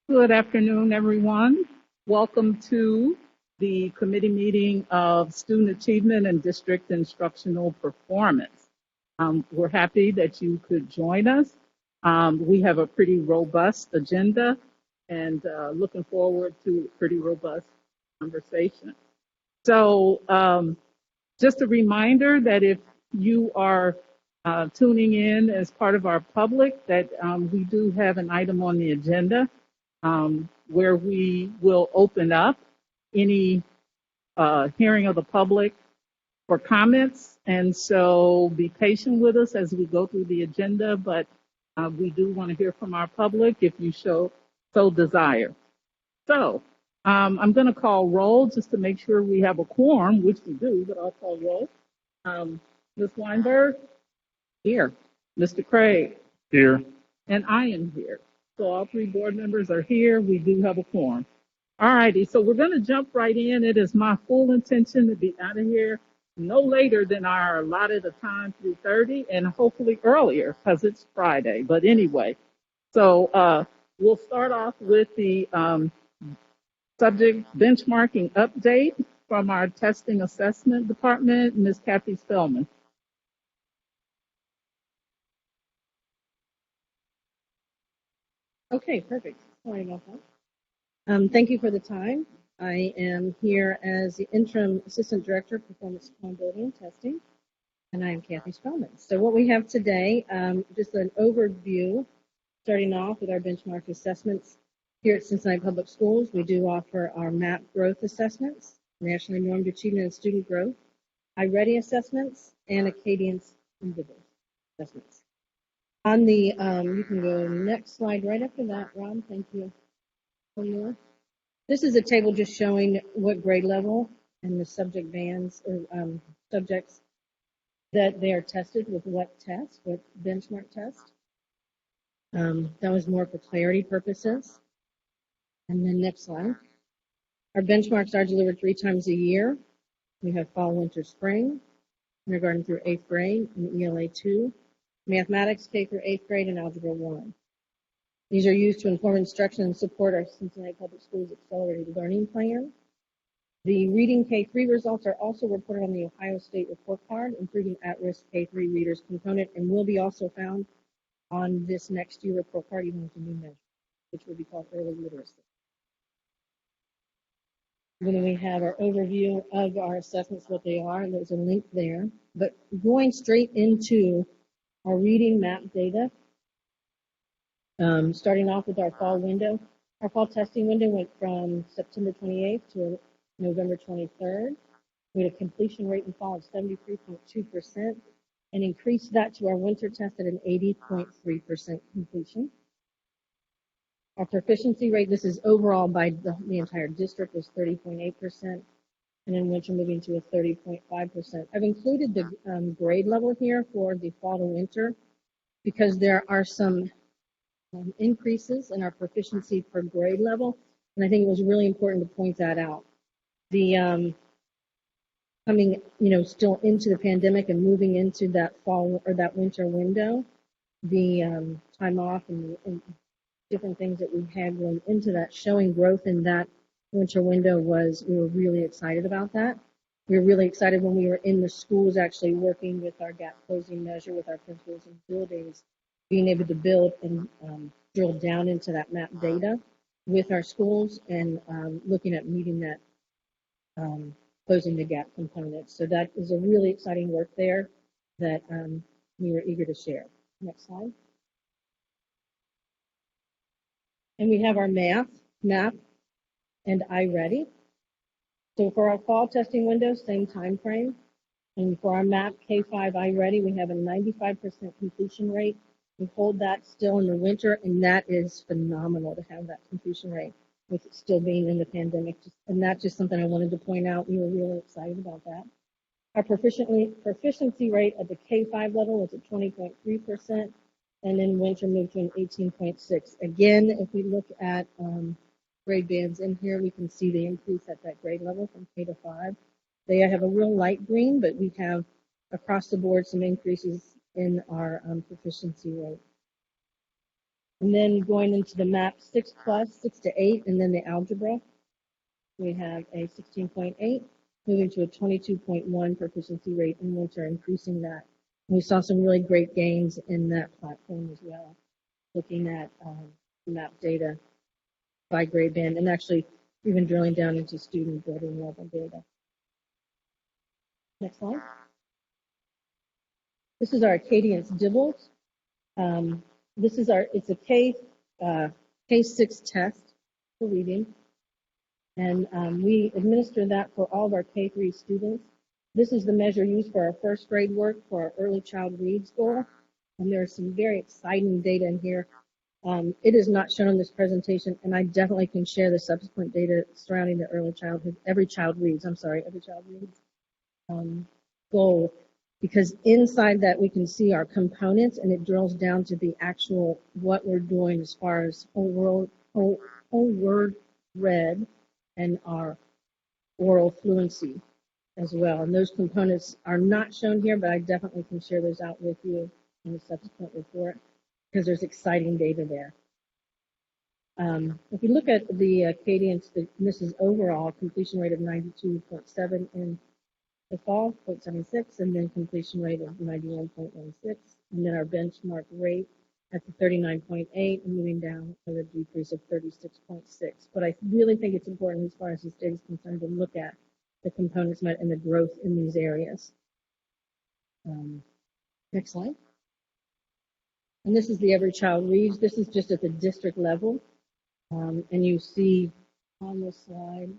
Good afternoon, everyone. Welcome to the committee meeting of Student Achievement and District Instructional Performance. We're happy that you could join us. We have a pretty robust agenda and looking forward to a pretty robust conversation. So just a reminder that if you are tuning in as part of our public, that we do have an item on the agenda where we will open up any hearing of the public for comments. And so be patient with us as we go through the agenda, but we do want to hear from our public if you so desire. So I'm going to call roll just to make sure we have a quorum, which we do, but I'll call roll. Ms. Weinberg? Here. Mr. Craig? Here. And I am here. So all three board members are here. We do have a quorum. All righty, so we're going to jump right in. It is my full intention to be out of here no later than our allotted time, 3:30, and hopefully earlier because it's Friday. But anyway, so we'll start off with the subject benchmarking update from our testing assessment department, Ms. Kathy Spellman. Okay, perfect. Sorry about that. Thank you for the time. I am here as the Interim Assistant Director of Performance Accountability and Testing, and I am Kathy Spellman. So what we have today, just an overview, starting off with our benchmark assessments. Here at Cincinnati Public Schools, we do offer our MAP growth assessments, Nationally Normed Achievement and Student Growth, iReady assessments, and Acadience individual assessments. On the, you can go next slide right after that, Rob. Thank you. One more. This is a table just showing what grade level and the subject bands or subjects that they are tested with what test, what benchmark test. That was more for clarity purposes. And then next slide. Our benchmarks are delivered 3 times a year. We have fall, winter, spring, kindergarten through 8th grade, and ELA 2. Mathematics, K through 8th grade, and Algebra 1. These are used to inform instruction and support our Cincinnati Public Schools Accelerated Learning Plan. The Reading K3 results are also reported on the Ohio State Report Card, including at-risk K3 readers component, and will be also found on this next year report card, even with a new measure, which will be called early literacy. And then we have our overview of our assessments, what they are, and there's a link there. But going straight into our reading map data, starting off with our fall window. Our fall testing window went from September 28th to November 23rd. We had a completion rate in fall of 73.2% and increased that to our winter test at an 80.3% completion. Our proficiency rate, this is overall by the entire district, was 30.8%. And in winter moving to a 30.5%. I've included the grade level here for the fall to winter because there are some increases in our proficiency per grade level, and I think it was really important to point that out. The coming, still into the pandemic and moving into that fall or that winter window, the time off and different things that we had going into that, showing growth in that winter window we were really excited about that. We were really excited when we were in the schools actually working with our gap closing measure with our principals and buildings, being able to build and drill down into that map data with our schools and looking at meeting that closing the gap component. So that is a really exciting work there that we were eager to share. Next slide. And we have our map, and iReady. So for our fall testing window, same time frame. And for our MAP K5 iReady, we have a 95% completion rate. We hold that still in the winter, and that is phenomenal to have that completion rate with it still being in the pandemic. And that's just something I wanted to point out. We were really excited about that. Our proficiency rate at the K5 level was at 20.3%, and in winter moved to an 18.6. Again, if we look at grade bands in here, we can see the increase at that grade level from K to 5. They have a real light green, but we have across the board some increases in our proficiency rate. And then going into the MAP 6 plus, 6 to 8, and then the algebra, we have a 16.8, moving to a 22.1 proficiency rate, and which are increasing that. And we saw some really great gains in that platform as well, looking at MAP data by grade band, and actually even drilling down into student building level data. Next slide. This is our Acadience Dibbles. This is it's a K6 test for reading. And we administer that for all of our K3 students. This is the measure used for our first grade work for our early child reads goal. And there are some very exciting data in here. It is not shown in this presentation, and I definitely can share the subsequent data surrounding the early childhood, every child reads goal, because inside that we can see our components, and it drills down to the actual what we're doing as far as whole word read and our oral fluency as well. And those components are not shown here, but I definitely can share those out with you in the subsequent report, because there's exciting data there. If you look at the Acadience, this is overall completion rate of 92.7 in the fall, 0.76, and then completion rate of 91.16, and then our benchmark rate at the 39.8, and moving down with a decrease of 36.6. But I really think it's important as far as this data is concerned to look at the components met and the growth in these areas. Next slide. And this is the Every Child Reads. This is just at the district level. And you see on this slide,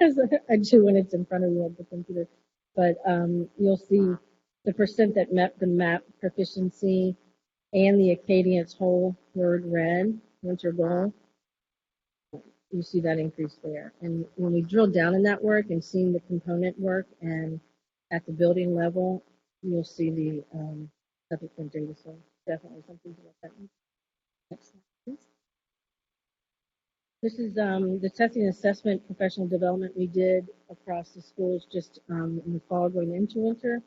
as I do when it's in front of you on the computer, but you'll see the percent that met the MAP proficiency and the Acadience whole word read, winter goal. You see that increase there. And when we drill down in that work and seeing the component work and at the building level, you'll see the subsequent data. So definitely something to look at. Next slide, please. This is the testing and assessment professional development we did across the schools just in the fall going into winter.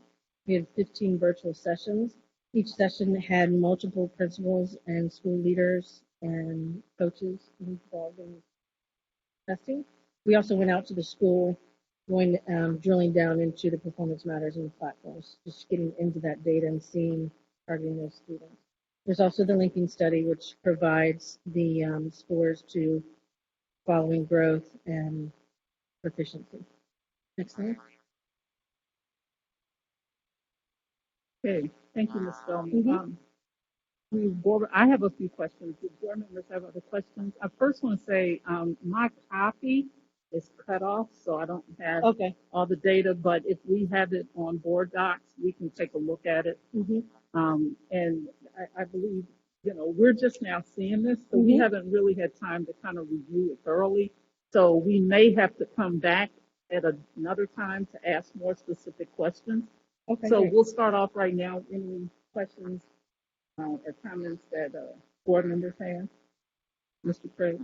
We had 15 virtual sessions. Each session had multiple principals and school leaders and coaches involved in testing. We also went out to the school, drilling down into the performance matters and the platforms, just getting into that data and targeting those students. There's also the linking study, which provides the scores to following growth and proficiency. Next slide. Okay, thank you, Ms. Spellman. I have a few questions. Do board members have other questions? I first want to say my copy is cut off, so I don't have all the data, but if we have it on board docs, we can take a look at it. And I believe, we're just now seeing this, so we haven't really had time to kind of review it thoroughly. So we may have to come back at another time to ask more specific questions. So we'll start off right now. Any questions or comments that board members have? Mr. Craig?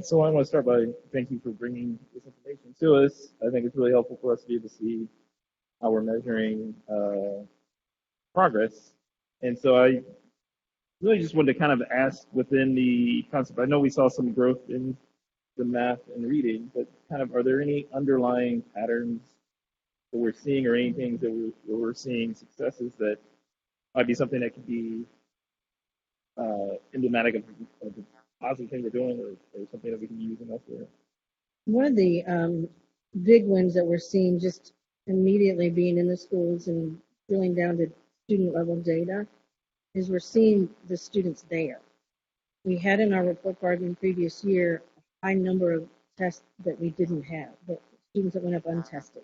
So I want to start by thanking you for bringing this information to us. I think it's really helpful for us to be able to see how we're measuring progress. And so I really just wanted to kind of ask within the concept, I know we saw some growth in the math and reading, but kind of are there any underlying patterns that we're seeing or any things that we're seeing successes that might be something that could be emblematic of the positive thing we're doing or something that we can use elsewhere? One of the big wins that we're seeing just immediately being in the schools and drilling down to student level data is we're seeing the students there. We had in our report card in the previous year a high number of tests that we didn't have, but students that went up untested,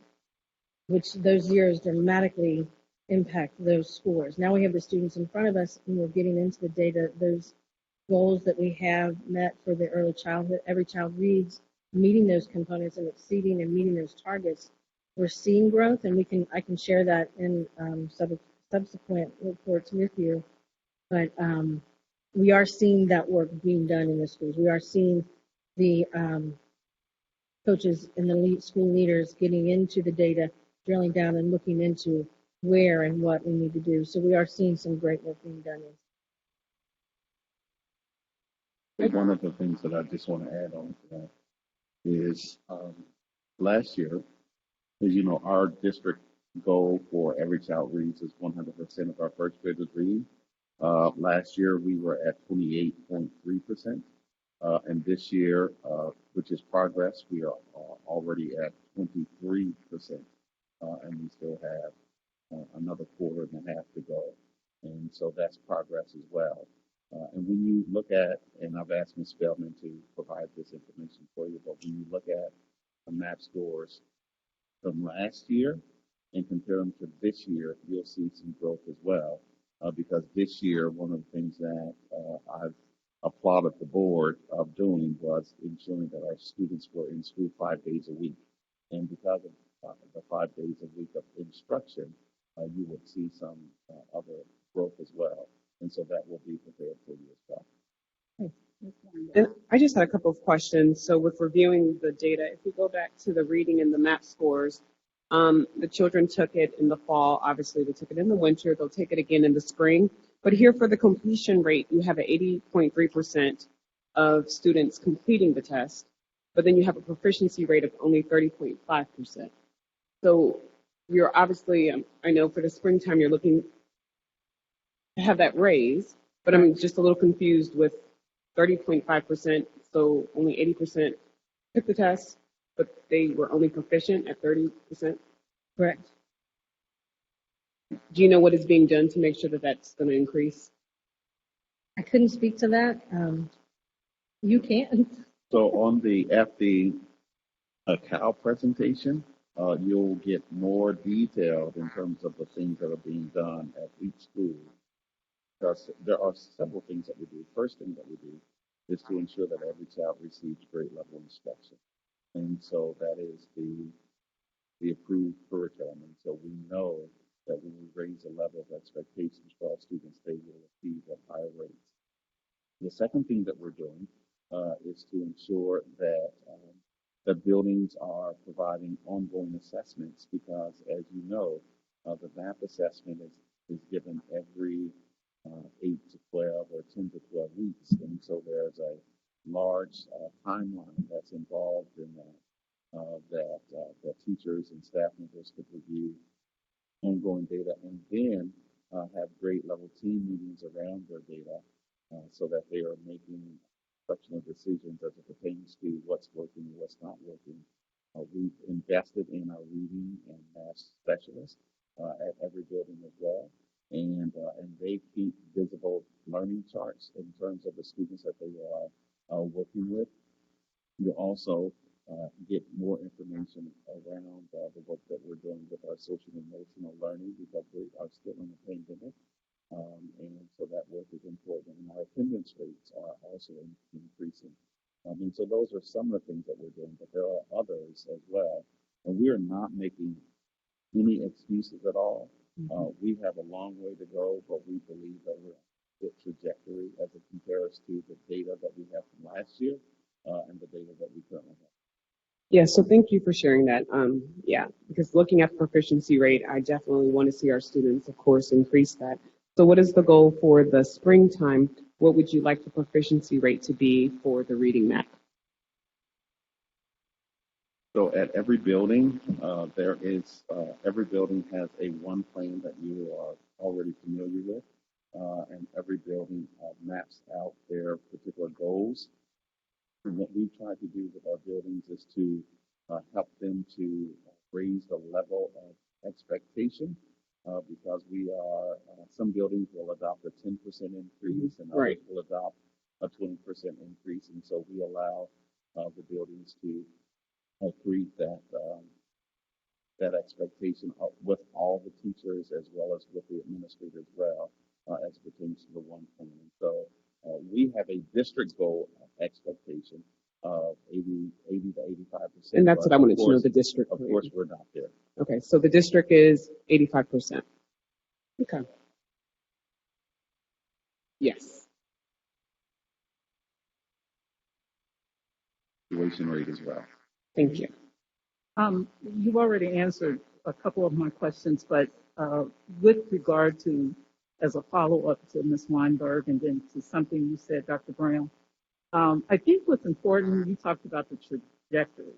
which those years dramatically impact those scores. Now we have the students in front of us and we're getting into the data, those goals that we have met for the early childhood, every child reads, meeting those components and exceeding and meeting those targets. We're seeing growth, and I can share that in subsequent reports with you. But we are seeing that work being done in the schools. We are seeing the coaches and the school leaders getting into the data, drilling down and looking into where and what we need to do. So we are seeing some great work being done One of the things that I just want to add on to that is last year, as you know, our district goal for Every Child Reads is 100% of our first graders read. Last year, we were at 28.3%. And this year, which is progress, we are already at 23%. And we still have another quarter and a half to go. And so that's progress as well. And when you look at, and I've asked Ms. Spellman to provide this information for you, but when you look at the MAP scores from last year and compare them to this year, you'll see some growth as well. Because this year, one of the things that I've applauded the board of doing was ensuring that our students were in school 5 days a week. And because of the 5 days a week of instruction, you would see some other growth as well. And so that will be prepared for you as well. And I just had a couple of questions. So with reviewing the data, if we go back to the reading and the MAP scores, the children took it in the fall. Obviously, they took it in the winter. They'll take it again in the spring. But here for the completion rate, you have an 80.3% of students completing the test, but then you have a proficiency rate of only 30.5%. So you're obviously, I know for the springtime, you're looking to have that raise, but I'm just a little confused with 30.5%, so only 80% took the test, but they were only proficient at 30%? Correct. Do you know what is being done to make sure that that's going to increase? I couldn't speak to that. You can. So on the Cal presentation, you'll get more detailed in terms of the things that are being done at each school. Because there are several things that we do. First thing that we do is to ensure that every child receives grade level instruction. And so that is the approved curriculum. And so we know that when we raise the level of expectations for our students, they will achieve at higher rates. The second thing that we're doing is to ensure that the buildings are providing ongoing assessments because, as you know, the MAP assessment is given every 8 to 12 or 10 to 12 weeks. And so there's a large timeline that's involved in that teachers and staff members could review ongoing data and then have grade level team meetings around their data so that they are making instructional decisions as it pertains to what's working and what's not working. We've invested in our reading and math specialists at every building as well. And they keep visible learning charts in terms of the students that they are working with. You'll also get more information around the work that we're doing with our social and emotional learning because we are still in a pandemic. And so that work is important. And our attendance rates are also increasing. And so those are some of the things that we're doing, but there are others as well. And we are not making any excuses at all. We have a long way to go, but we believe that we're on a good trajectory as it compares to the data that we have from last year and the data that we currently have. Yeah, so thank you for sharing that. Yeah, because looking at the proficiency rate, I definitely want to see our students, of course, increase that. So what is the goal for the springtime? What would you like the proficiency rate to be for the reading map? So at every building, every building has a one plan that you are already familiar with, and every building maps out their particular goals. And what we try to do with our buildings is to help them to raise the level of expectation because some buildings will adopt a 10% increase and others will adopt a 20% increase. And so we allow the buildings to create that expectation with all the teachers as well as with the administrators as well as it pertains to the one plan. And so we have a district goal expectation of 80 to 85%. And that's what I wanted to know, the district. Of course, we're not there. Okay, so the district is 85%. Okay. Yes. Graduation rate as well. Thank you. You've already answered a couple of my questions, but with regard to, as a follow-up to Ms. Weinberg and then to something you said, Dr. Brown, I think what's important, you talked about the trajectory.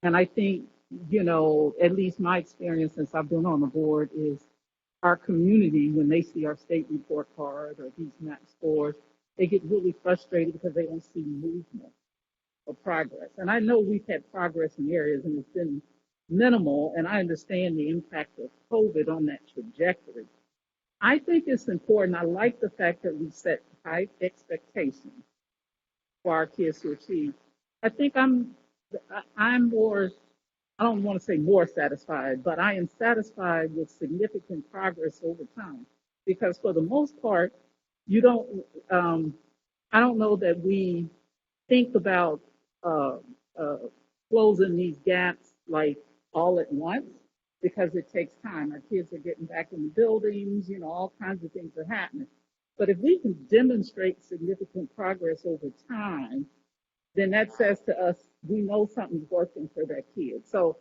And I think, at least my experience since I've been on the board is our community, when they see our state report card or these MAP scores, they get really frustrated because they don't see movement or progress. And I know we've had progress in areas and it's been minimal, and I understand the impact of COVID on that trajectory. I think it's important. I like the fact that we set high expectations for our kids to achieve. I think I'm more, I don't want to say more satisfied, but I am satisfied with significant progress over time because for the most part, you don't, um, I don't know that we think about uh, uh, closing these gaps like all at once because it takes time. Our kids are getting back in the buildings, all kinds of things are happening. But if we can demonstrate significant progress over time, then that says to us, we know something's working for that kid. So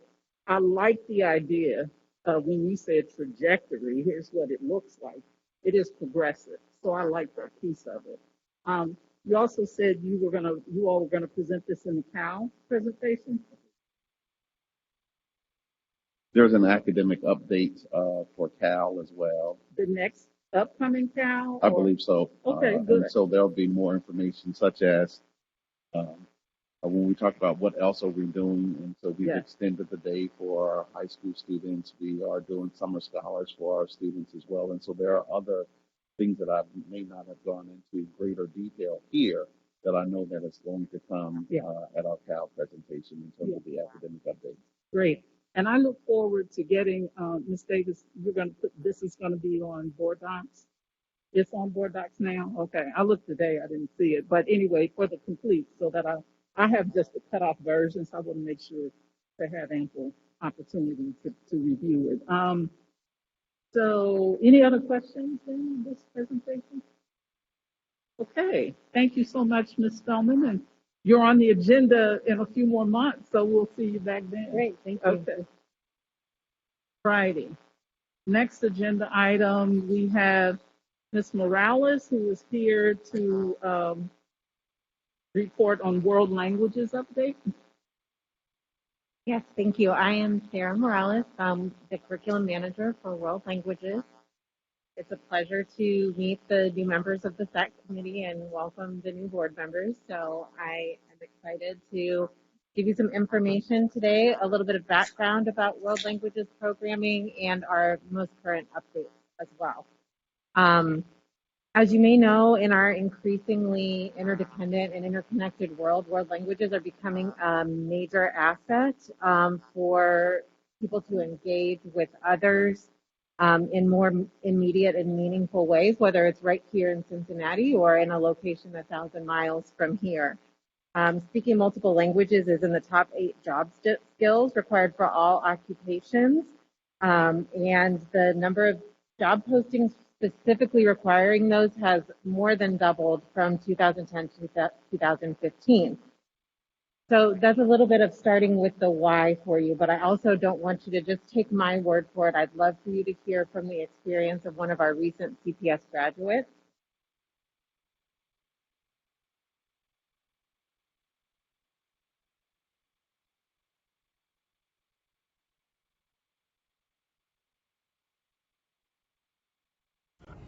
I like the idea of when you said trajectory, here's what it looks like. It is progressive. So I like that piece of it. You also said you all were gonna present this in the CAL presentation. There's an academic update for Cal as well. The next upcoming CAL? I believe so. Okay, good. And so there'll be more information such as when we talk about what else are we doing. And so we've Yes. extended the day for our high school students. We are doing summer scholars for our students as well. And so there are other things that I may not have gone into greater detail here that I know that is going to come at our Cal presentation in terms of the academic update. Great. And I look forward to getting, Ms. Davis, this is gonna be on board docs. It's on board docs now? Okay, I looked today, I didn't see it. But anyway, for the complete, so that I have just the cutoff version, so I want to make sure to have ample opportunity to review it. So any other questions in this presentation? Okay, thank you so much, Ms. Spellman, and you're on the agenda in a few more months, so we'll see you back then. Great, thank you. Okay. Friday. Next agenda item, we have Ms. Morales, who is here to report on world languages update. Yes, thank you. I am Sarah Morales. I'm the curriculum manager for World Languages. It's a pleasure to meet the new members of the SAC committee and welcome the new board members. So I am excited to give you some information today, a little bit of background about World Languages programming and our most current updates as well. As you may know, in our increasingly interdependent and interconnected world, world languages are becoming a major asset for people to engage with others in more immediate and meaningful ways, whether it's right here in Cincinnati or in a location 1,000 miles from here. Speaking multiple languages is in the top 8 job skills required for all occupations, and the number of job postings specifically requiring those has more than doubled from 2010 to 2015. So that's a little bit of starting with the why for you, but I also don't want you to just take my word for it. I'd love for you to hear from the experience of one of our recent CPS graduates.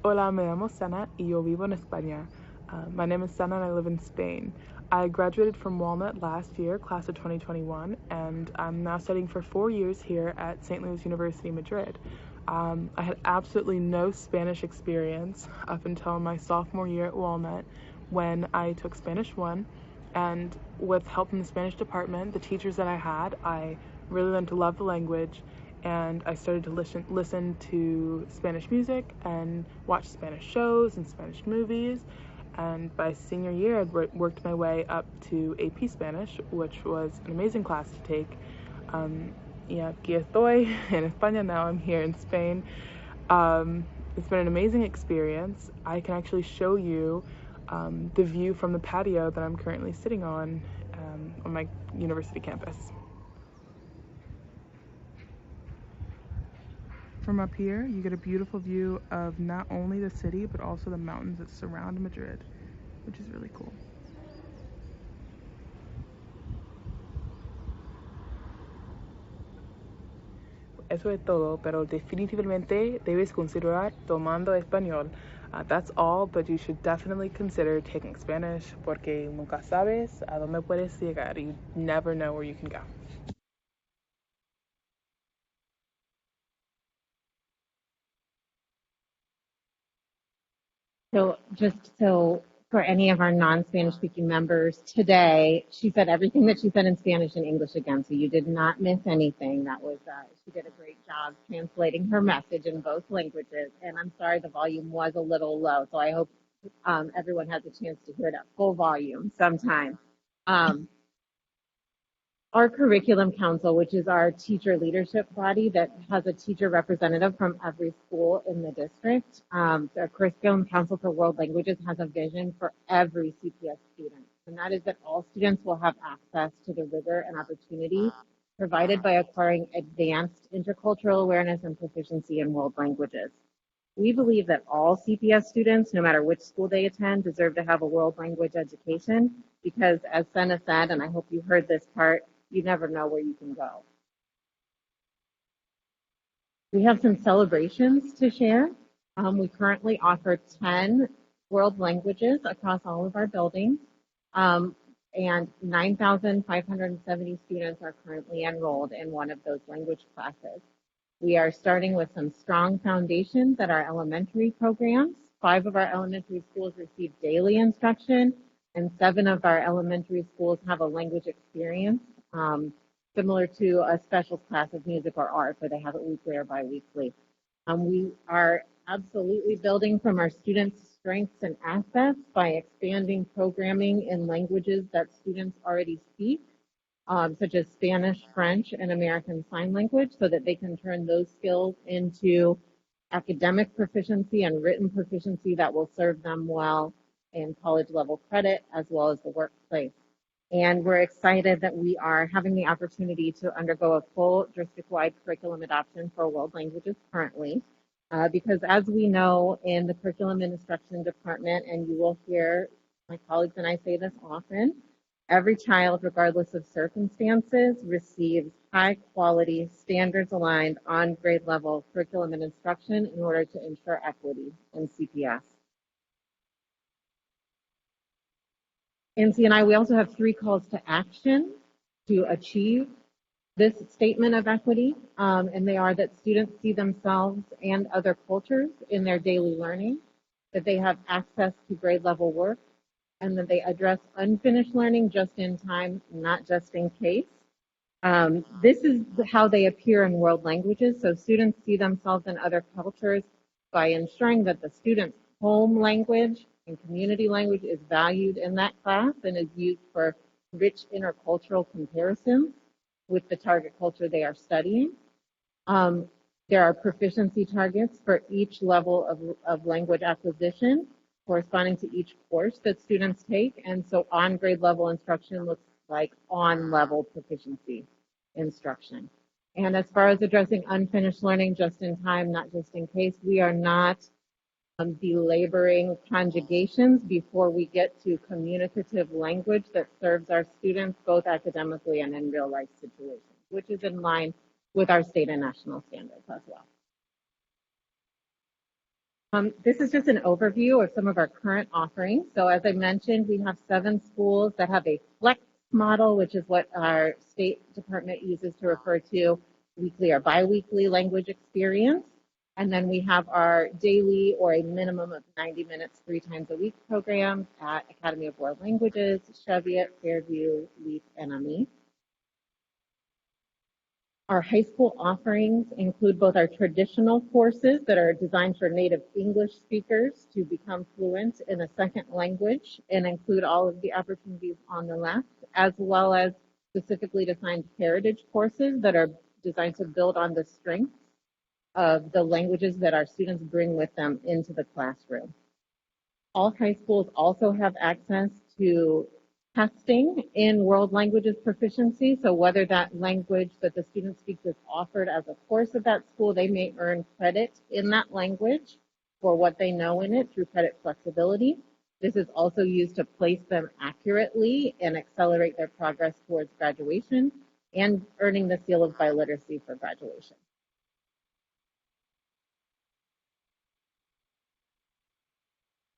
Hola, me llamo Sana y yo vivo en España. My name is Sana and I live in Spain. I graduated from Walnut last year, class of 2021, and I'm now studying for 4 years here at St. Louis University, Madrid. I had absolutely no Spanish experience up until my sophomore year at Walnut when I took Spanish 1, and with help from the Spanish department, the teachers that I had, I really learned to love the language, and I started to listen to Spanish music and watch Spanish shows and Spanish movies. And by senior year, I'd worked my way up to AP Spanish, which was an amazing class to take. Aquí estoy en España now. I'm here in Spain. It's been an amazing experience. I can actually show you the view from the patio that I'm currently sitting on my university campus. From up here, you get a beautiful view of not only the city, but also the mountains that surround Madrid, which is really cool. eso es todo, pero definitivamente debes considerar tomando español. That's all, but you should definitely consider taking Spanish porque nunca sabes a dónde puedes llegar. You never know where you can go. So just so for any of our non-Spanish speaking members today, she said everything that she said in Spanish and English again. So you did not miss anything. That was, she did a great job translating her message in both languages. And I'm sorry, the volume was a little low. So I hope everyone has a chance to hear it at full volume sometime. Our Curriculum Council, which is our teacher leadership body that has a teacher representative from every school in the district. The Curriculum Council for World Languages has a vision for every CPS student, and that is that all students will have access to the rigor and opportunity provided by acquiring advanced intercultural awareness and proficiency in world languages. We believe that all CPS students, no matter which school they attend, deserve to have a world language education because, as Senna said, and I hope you heard this part, you never know where you can go. We have some celebrations to share. We currently offer 10 world languages across all of our buildings, and 9,570 students are currently enrolled in one of those language classes. We are starting with some strong foundations at our elementary programs. 5 of our elementary schools receive daily instruction, and 7 of our elementary schools have a language experience, similar to a special class of music or art, where they have it weekly or biweekly. We are absolutely building from our students' strengths and assets by expanding programming in languages that students already speak, such as Spanish, French, and American Sign Language, so that they can turn those skills into academic proficiency and written proficiency that will serve them well in college level credit as well as the workplace. And we're excited that we are having the opportunity to undergo a full district-wide curriculum adoption for world languages currently, because as we know in the curriculum and instruction department, and you will hear my colleagues and I say this often, every child, regardless of circumstances, receives high-quality, standards-aligned, on-grade level curriculum and instruction in order to ensure equity in CPS. NC and I, we also have 3 calls to action to achieve this statement of equity, and they are that students see themselves and other cultures in their daily learning, that they have access to grade level work, and that they address unfinished learning just in time, not just in case. This is how they appear in world languages. So students see themselves in other cultures by ensuring that the student's home language and community language is valued in that class and is used for rich intercultural comparisons with the target culture they are studying. There are proficiency targets for each level of language acquisition corresponding to each course that students take. And so on grade level instruction looks like on level proficiency instruction. And as far as addressing unfinished learning just in time, not just in case, we are not belaboring conjugations before we get to communicative language that serves our students both academically and in real life situations, which is in line with our state and national standards as well. This is just an overview of some of our current offerings. So as I mentioned, we have 7 schools that have a flex model, which is what our State Department uses to refer to weekly or biweekly language experience. And then we have our daily or a minimum of 90 minutes 3 times a week programs at Academy of World Languages, Cheviot, Fairview, Leap, and AMI. Our high school offerings include both our traditional courses that are designed for native English speakers to become fluent in a second language and include all of the opportunities on the left, as well as specifically designed heritage courses that are designed to build on the strengths of the languages that our students bring with them into the classroom. All high schools also have access to testing in world languages proficiency. So whether that language that the student speaks is offered as a course at that school, they may earn credit in that language for what they know in it through credit flexibility. This is also used to place them accurately and accelerate their progress towards graduation and earning the seal of biliteracy for graduation.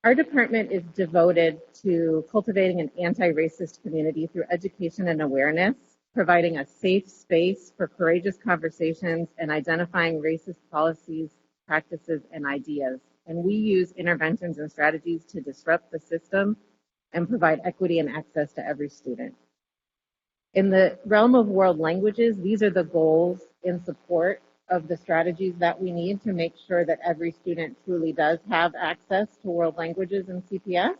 Our department is devoted to cultivating an anti-racist community through education and awareness, providing a safe space for courageous conversations and identifying racist policies, practices, and ideas. And we use interventions and strategies to disrupt the system and provide equity and access to every student. In the realm of world languages, these are the goals in support of the strategies that we need to make sure that every student truly does have access to world languages in CPS.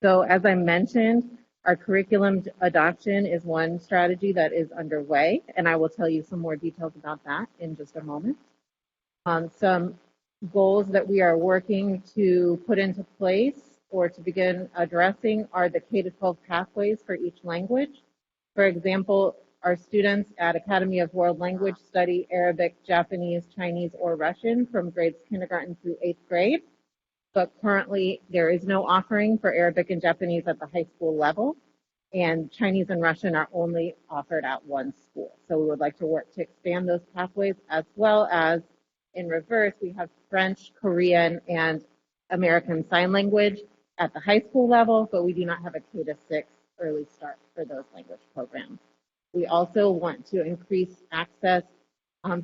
So as I mentioned, our curriculum adoption is one strategy that is underway, and I will tell you some more details about that in just a moment. Some goals that we are working to put into place or to begin addressing are the K-12 pathways for each language. For example, our students at Academy of World Language study Arabic, Japanese, Chinese, or Russian from grades kindergarten through 8th grade. But currently, there is no offering for Arabic and Japanese at the high school level, and Chinese and Russian are only offered at one school. So we would like to work to expand those pathways, as well as in reverse, we have French, Korean, and American Sign Language at the high school level, but we do not have a K-6 early start for those language programs. We also want to increase access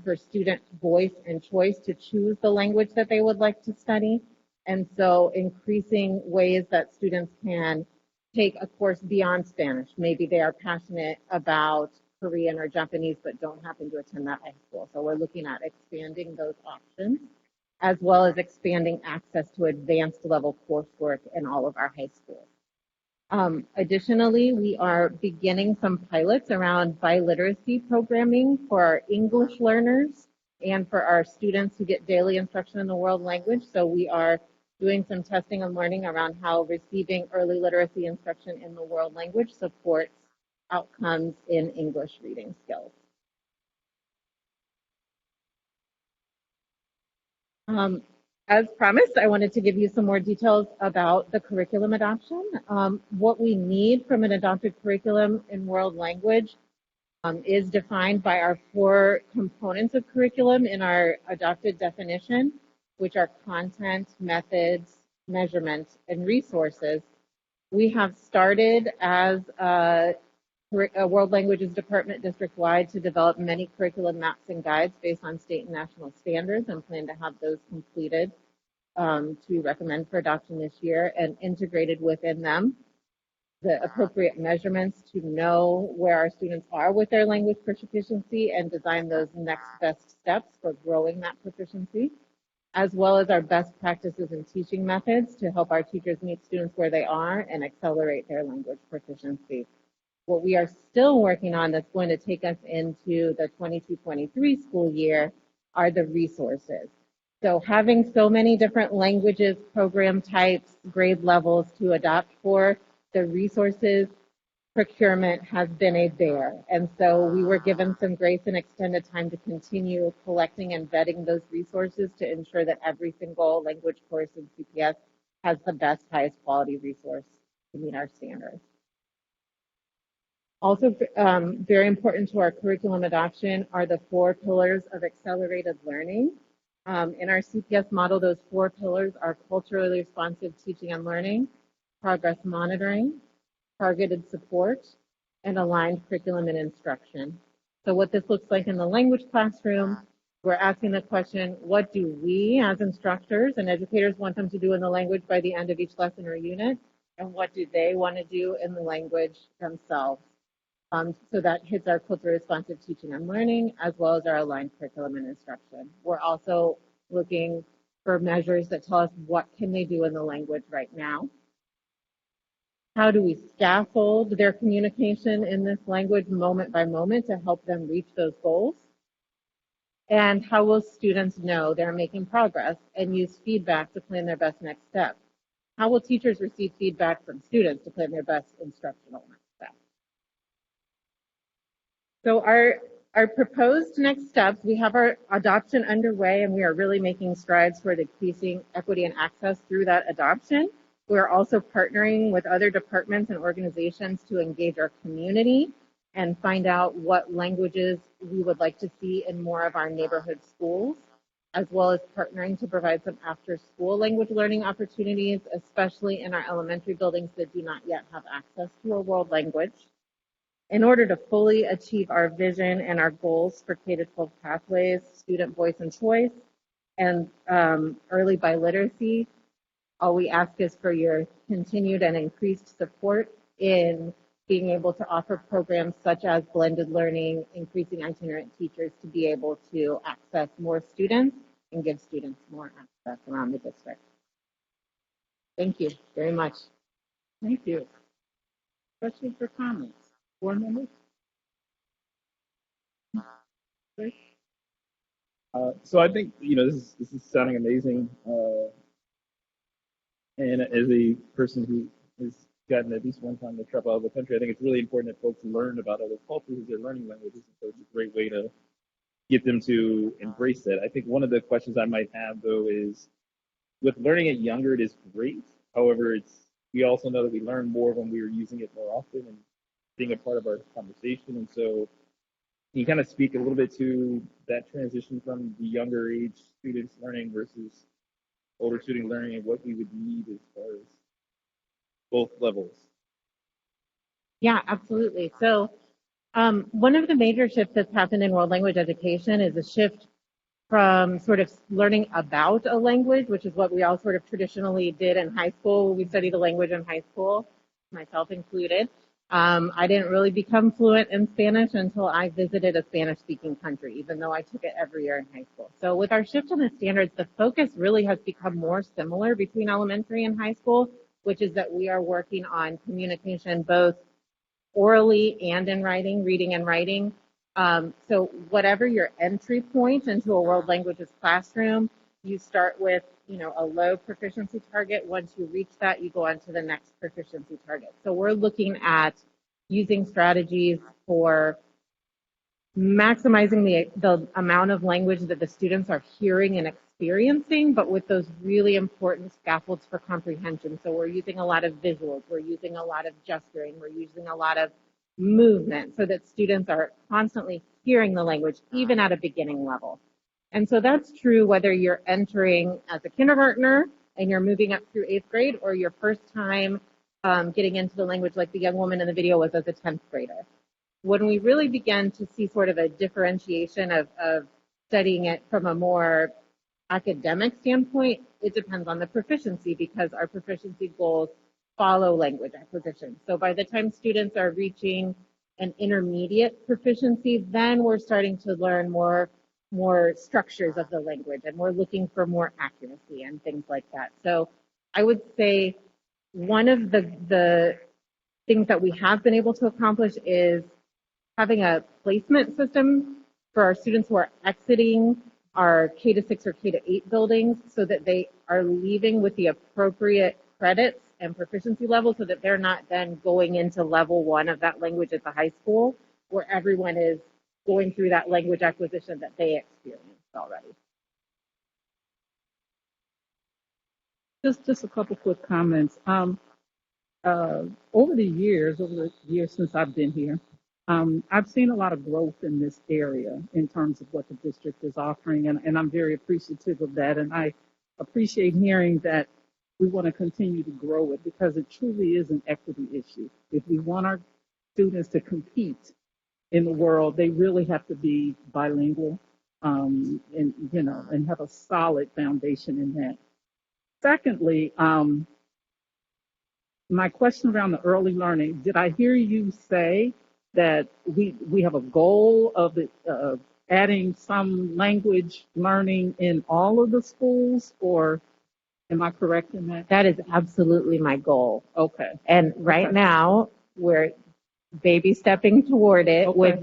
for student voice and choice to choose the language that they would like to study. And so increasing ways that students can take a course beyond Spanish. Maybe they are passionate about Korean or Japanese, but don't happen to attend that high school. So we're looking at expanding those options, as well as expanding access to advanced level coursework in all of our high schools. Additionally, we are beginning some pilots around biliteracy programming for our English learners and for our students who get daily instruction in the world language. So we are doing some testing and learning around how receiving early literacy instruction in the world language supports outcomes in English reading skills. As promised, I wanted to give you some more details about the curriculum adoption. What we need from an adopted curriculum in world language is defined by our 4 components of curriculum in our adopted definition, which are content, methods, measurements, and resources. We have started as a World Languages Department district-wide to develop many curriculum maps and guides based on state and national standards, and plan to have those completed to recommend for adoption this year, and integrated within them the appropriate measurements to know where our students are with their language proficiency and design those next best steps for growing that proficiency, as well as our best practices and teaching methods to help our teachers meet students where they are and accelerate their language proficiency. What we are still working on that's going to take us into the 22-23 school year are the resources. So having so many different languages, program types, grade levels to adopt for, the resources procurement has been a bear. And so we were given some grace and extended time to continue collecting and vetting those resources to ensure that every single language course in CPS has the best, highest quality resource to meet our standards. Also, very important to our curriculum adoption are the 4 pillars of accelerated learning. In our CPS model, those 4 pillars are culturally responsive teaching and learning, progress monitoring, targeted support, and aligned curriculum and instruction. So what this looks like in the language classroom, we're asking the question, what do we as instructors and educators want them to do in the language by the end of each lesson or unit? And what do they want to do in the language themselves? So that hits our culturally responsive teaching and learning, as well as our aligned curriculum and instruction. We're also looking for measures that tell us what can they do in the language right now. How do we scaffold their communication in this language moment by moment to help them reach those goals? And how will students know they're making progress and use feedback to plan their best next step? How will teachers receive feedback from students to plan their best instructional next step? So our proposed next steps, we have our adoption underway, and we are really making strides toward increasing equity and access through that adoption. We're also partnering with other departments and organizations to engage our community and find out what languages we would like to see in more of our neighborhood schools. as well as partnering to provide some after-school language learning opportunities, especially in our elementary buildings that do not yet have access to a world language. In order to fully achieve our vision and our goals for K-12 pathways, student voice and choice, and early biliteracy, all we ask is for your continued and increased support in being able to offer programs such as blended learning, increasing itinerant teachers to be able to access more students and give students more access around the district. Thank you very much. Thank you. Questions or comments? Board members? Great. So I think, this is sounding amazing. And as a person who has gotten at least one time to travel out of the country, I think it's really important that folks learn about other cultures as they're learning languages. And so it's a great way to get them to embrace that. I think one of the questions I might have, though, is with learning it younger, it is great. However, we also know that we learn more when we are using it more often and being a part of our conversation. And so can you kind of speak a little bit to that transition from the younger age students learning versus older student learning and what we would need as far as both levels? Yeah, absolutely. So one of the major shifts that's happened in world language education is a shift from sort of learning about a language, which is what we all sort of traditionally did in high school. We studied a language in high school, myself included. I didn't really become fluent in Spanish until I visited a Spanish-speaking country, even though I took it every year in high school. So with our shift in the standards, the focus really has become more similar between elementary and high school, which is that we are working on communication both orally and in writing, reading and writing. So whatever your entry point into a world languages classroom, you start with a low proficiency target. Once you reach that, you go on to the next proficiency target. So we're looking at using strategies for maximizing the amount of language that the students are hearing and experiencing, but with those really important scaffolds for comprehension. So we're using a lot of visuals, we're using a lot of gesturing, we're using a lot of movement so that students are constantly hearing the language, even at a beginning level. And so that's true whether you're entering as a kindergartner and you're moving up through 8th grade, or your first time getting into the language like the young woman in the video was as a 10th grader. When we really began to see sort of a differentiation of studying it from a more academic standpoint, it depends on the proficiency, because our proficiency goals follow language acquisition. So by the time students are reaching an intermediate proficiency, then we're starting to learn more structures of the language, and we're looking for more accuracy and things like that. So I would say one of the things that we have been able to accomplish is having a placement system for our students who are exiting our K-6 or K-8 buildings, so that they are leaving with the appropriate credits and proficiency level, so that they're not then going into level 1 of that language at the high school, where everyone is going through that language acquisition that they experienced already. Just a couple quick comments. Over the years since I've been here, I've seen a lot of growth in this area in terms of what the district is offering, and I'm very appreciative of that. And I appreciate hearing that we want to continue to grow it, because it truly is an equity issue. If we want our students to compete in the world, they really have to be bilingual, and have a solid foundation in that. Secondly, my question around the early learning, did I hear you say that we have a goal of adding some language learning in all of the schools, or am I correct in that? That is absolutely my goal. Okay. And right now, we're baby stepping toward it with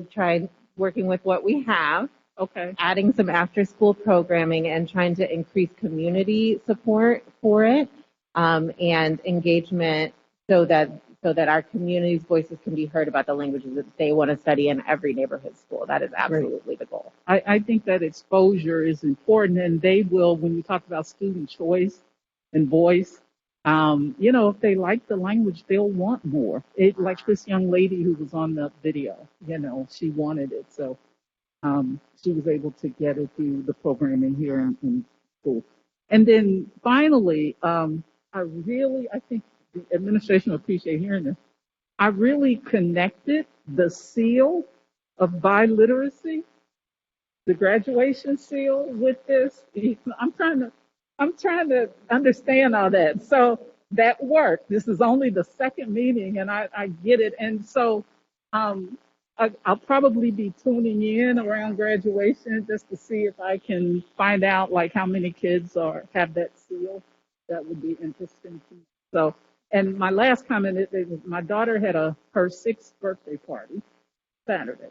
working with what we have. Okay. Adding some after school programming and trying to increase community support for it, and engagement, so that our community's voices can be heard about the languages that they want to study in every neighborhood school. That is absolutely the goal. I think that exposure is important, and they will, when you talk about student choice and voice, if they like the language, they'll want more. Like this young lady who was on the video, she wanted it. So she was able to get it through the programming here in school. And then finally, I think the administration will appreciate hearing this. I really connected the seal of biliteracy, the graduation seal, with this. I'm trying to understand all that. So that worked. This is only the second meeting, and I get it. And so um, I'll probably be tuning in around graduation just to see if I can find out like how many kids have that seal. That would be interesting to me. So, and my last comment is my daughter had her 6th birthday party Saturday.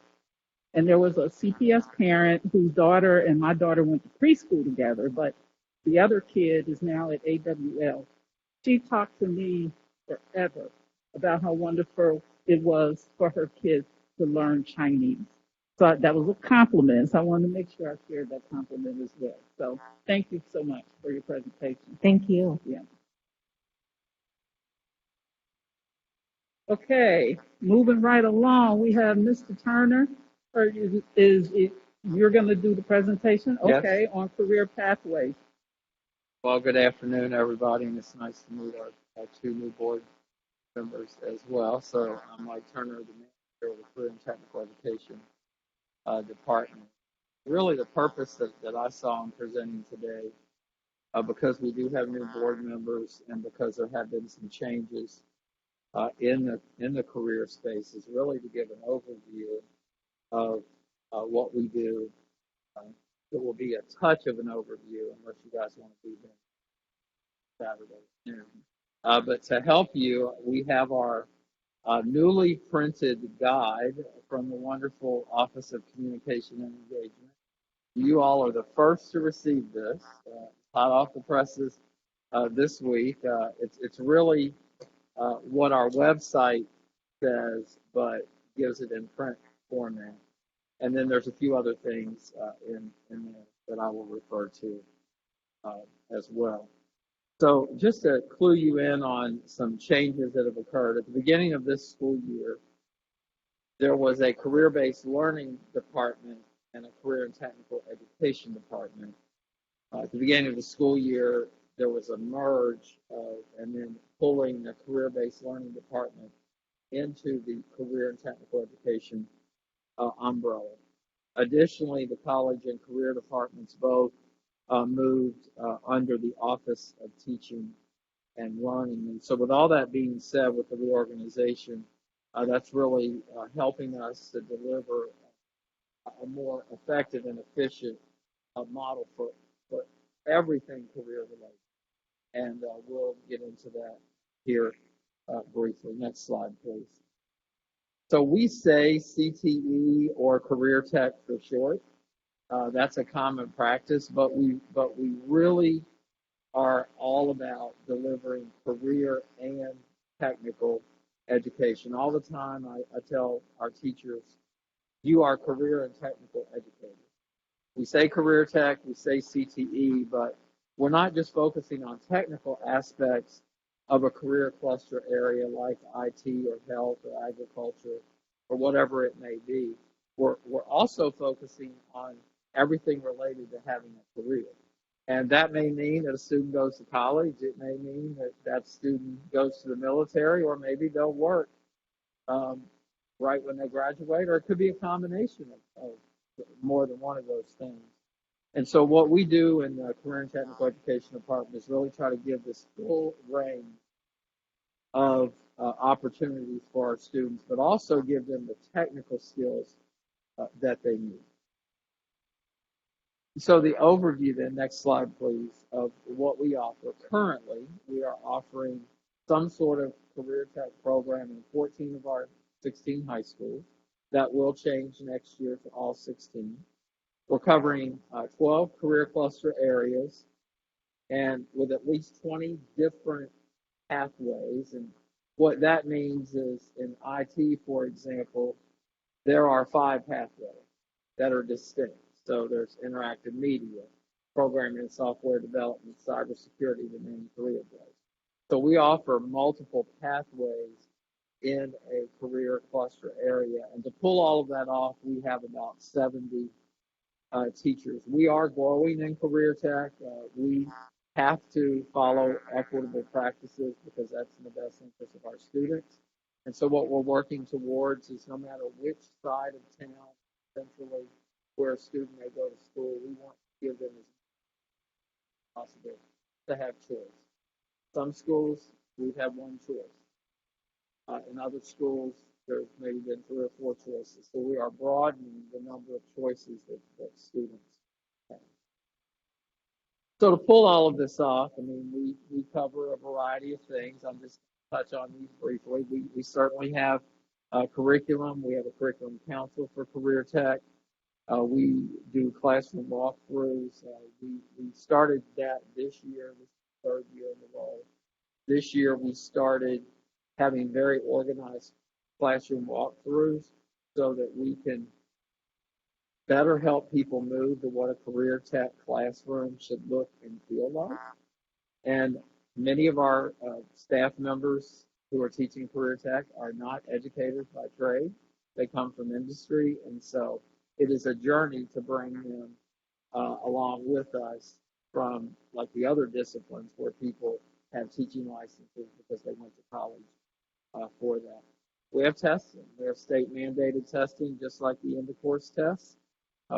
And there was a CPS parent whose daughter and my daughter went to preschool together, but the other kid is now at AWL. She talked to me forever about how wonderful it was for her kids to learn Chinese. So that was a compliment. So I wanted to make sure I shared that compliment as well. So thank you so much for your presentation. Thank you. Yeah. Okay, moving right along, we have Mr. Turner. Or you're going to do the presentation? Yes. Okay, on career pathways. Well, good afternoon, everybody, and it's nice to meet our two new board members as well. So I'm Mike Turner, the manager of the Career and Technical Education Department. Really, the purpose that I saw in presenting today, because we do have new board members and because there have been some changes in the career space, is really to give an overview of what we do. It will be a touch of an overview unless you guys want to be here Saturday afternoon. But to help you, we have our newly printed guide from the wonderful Office of Communication and Engagement. You all are the first to receive this, hot off the presses this week. It's really what our website says, but gives it in print format. And then there's a few other things in there that I will refer to as well. So just to clue you in on some changes that have occurred, at the beginning of this school year, there was a career-based learning department and a career and technical education department. At the beginning of the school year, there was a merge and then pulling the career-based learning department into the career and technical education umbrella. Additionally, the college and career departments both moved under the Office of Teaching and Learning. And so with all that being said, with the reorganization, that's really helping us to deliver a more effective and efficient model for everything career related. And we'll get into that here briefly. Next slide, please. So we say CTE or CareerTech for short. That's a common practice, but we really are all about delivering career and technical education. All the time I tell our teachers, you are career and technical educators. We say career tech, we say CTE, but we're not just focusing on technical aspects of a career cluster area like IT or health or agriculture or whatever it may be. We're also focusing on everything related to having a career. And that may mean that a student goes to college. It may mean that that student goes to the military, or maybe they'll work right when they graduate, or it could be a combination of more than one of those things. And so what we do in the Career and Technical Education Department is really try to give this full range of opportunities for our students, but also give them the technical skills that they need. So the overview then, next slide please, of what we offer. Currently, we are offering some sort of career tech program in 14 of our 16 high schools. That will change next year to all 16. We're covering 12 career cluster areas and with at least 20 different pathways. And what that means is in IT, for example, there are 5 pathways that are distinct. So there's interactive media, programming and software development, cybersecurity, to name 3 of those. So we offer multiple pathways in a career cluster area. And to pull all of that off, we have about 70 teachers. We are growing in CareerTech. We have to follow equitable practices because that's in the best interest of our students. And so what we're working towards is no matter which side of town, essentially, where a student may go to school, we want to give them as much as possible to have choice. Some schools, we've had one choice. In other schools, there's maybe been 3 or 4 choices. So we are broadening the number of choices that students have. So to pull all of this off, I mean, we cover a variety of things. I'm just going to touch on these briefly. We certainly have a curriculum. We have a curriculum council for CareerTech. We do classroom walkthroughs. We started that this year. This is the 3rd year in a row. This year we started having very organized classroom walkthroughs so that we can better help people move to what a CareerTech classroom should look and feel like. And many of our staff members who are teaching CareerTech are not educators by trade. They come from industry, and so it is a journey to bring them along with us from like the other disciplines where people have teaching licenses because they went to college for that. We have testing. We have state mandated testing, just like the end of course tests.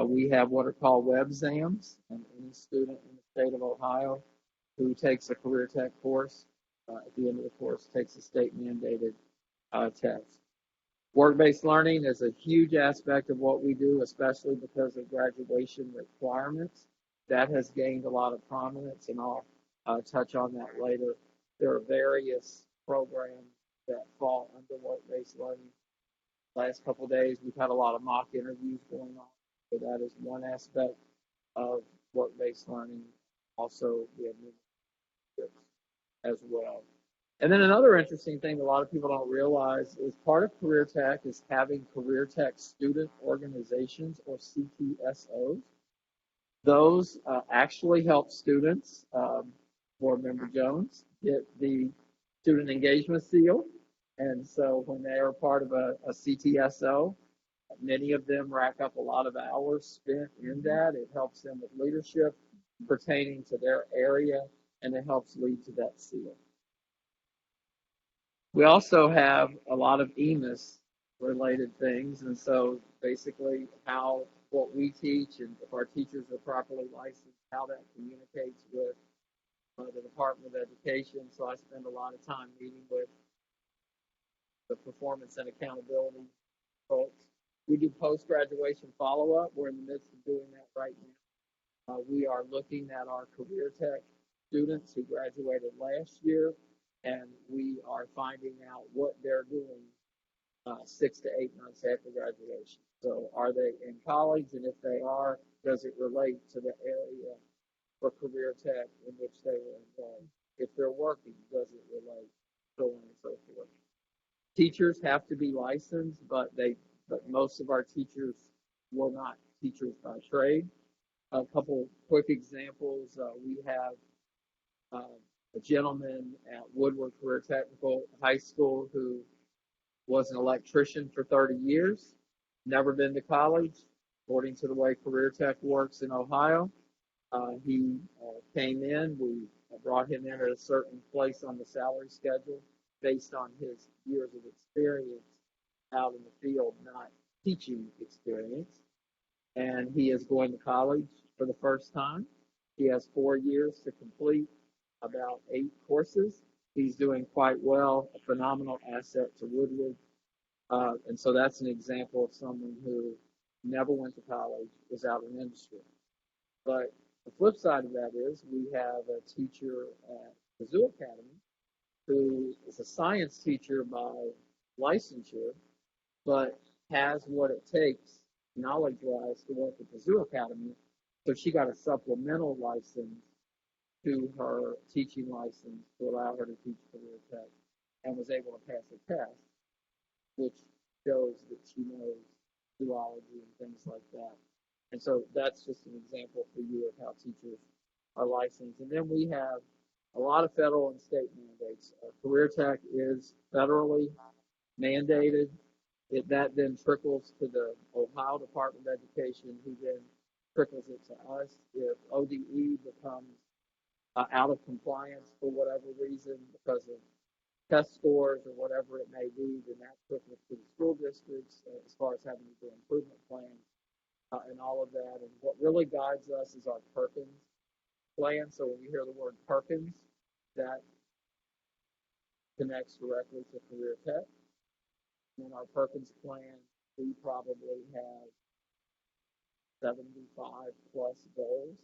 We have what are called web exams, and any student in the state of Ohio who takes a CareerTech course at the end of the course takes a state mandated test. Work-based learning is a huge aspect of what we do, especially because of graduation requirements. That has gained a lot of prominence, and I'll touch on that later. There are various programs that fall under work-based learning. Last couple of days, we've had a lot of mock interviews going on, so that is one aspect of work-based learning. Also, we have internships as well. And then another interesting thing a lot of people don't realize is part of CareerTech is having CareerTech student organizations, or CTSOs. Those actually help students, Board Member Jones, get the student engagement seal. And so when they are part of a CTSO, many of them rack up a lot of hours spent in that. It helps them with leadership pertaining to their area, and it helps lead to that seal. We also have a lot of EMIS related things, and so basically how what we teach and if our teachers are properly licensed, how that communicates with the Department of Education. So I spend a lot of time meeting with the performance and accountability folks. We do post-graduation follow-up. We're in the midst of doing that right now. We are looking at our CareerTech students who graduated last year, and we are finding out what they're doing 6 to 8 months after graduation. So are they in college? And if they are, does it relate to the area for CareerTech in which they were involved? If they're working, does it relate? So on and so forth. Teachers have to be licensed, but most of our teachers were not teachers by trade. A couple quick examples. We have a gentleman at Woodward Career Technical High School who was an electrician for 30 years, never been to college, according to the way CareerTech works in Ohio. He came in, we brought him in at a certain place on the salary schedule based on his years of experience out in the field, not teaching experience. And he is going to college for the first time. He has 4 years to complete about 8 courses. He's doing quite well, a phenomenal asset to Woodward. And so that's an example of someone who never went to college, is out in industry. But the flip side of that is we have a teacher at the Zoo Academy who is a science teacher by licensure, but has what it takes knowledge-wise to work at the Zoo Academy. So she got a supplemental license to her teaching license to allow her to teach CareerTech, and was able to pass a test, which shows that she knows zoology and things like that. And so that's just an example for you of how teachers are licensed. And then we have a lot of federal and state mandates. CareerTech is federally mandated. That then trickles to the Ohio Department of Education, who then trickles it to us. If ODE becomes out of compliance for whatever reason because of test scores or whatever it may be, then that trickles to the school districts as far as having to do improvement plans and all of that. And what really guides us is our Perkins plan. So when you hear the word Perkins, that connects directly to CareerTech. In our Perkins plan, we probably have 75 plus goals.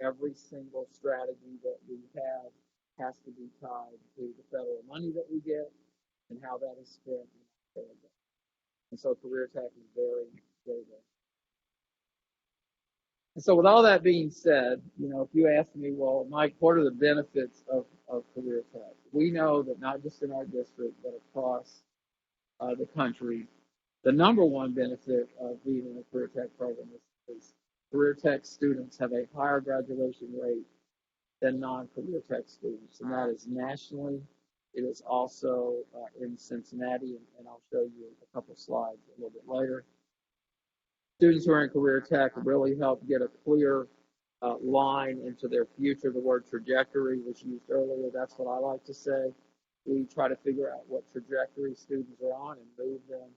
Every single strategy that we have has to be tied to the federal money that we get and how that is spent. And so CareerTech is very, very good. And so with all that being said, if you ask me, well, Mike, what are the benefits of CareerTech? We know that not just in our district, but across the country, the number one benefit of being in a CareerTech program is CareerTech students have a higher graduation rate than non-CareerTech students, and that is nationally. It is also in Cincinnati, and I'll show you a couple slides a little bit later. Students who are in CareerTech really help get a clear line into their future. The word trajectory was used earlier. That's what I like to say. We try to figure out what trajectory students are on and move them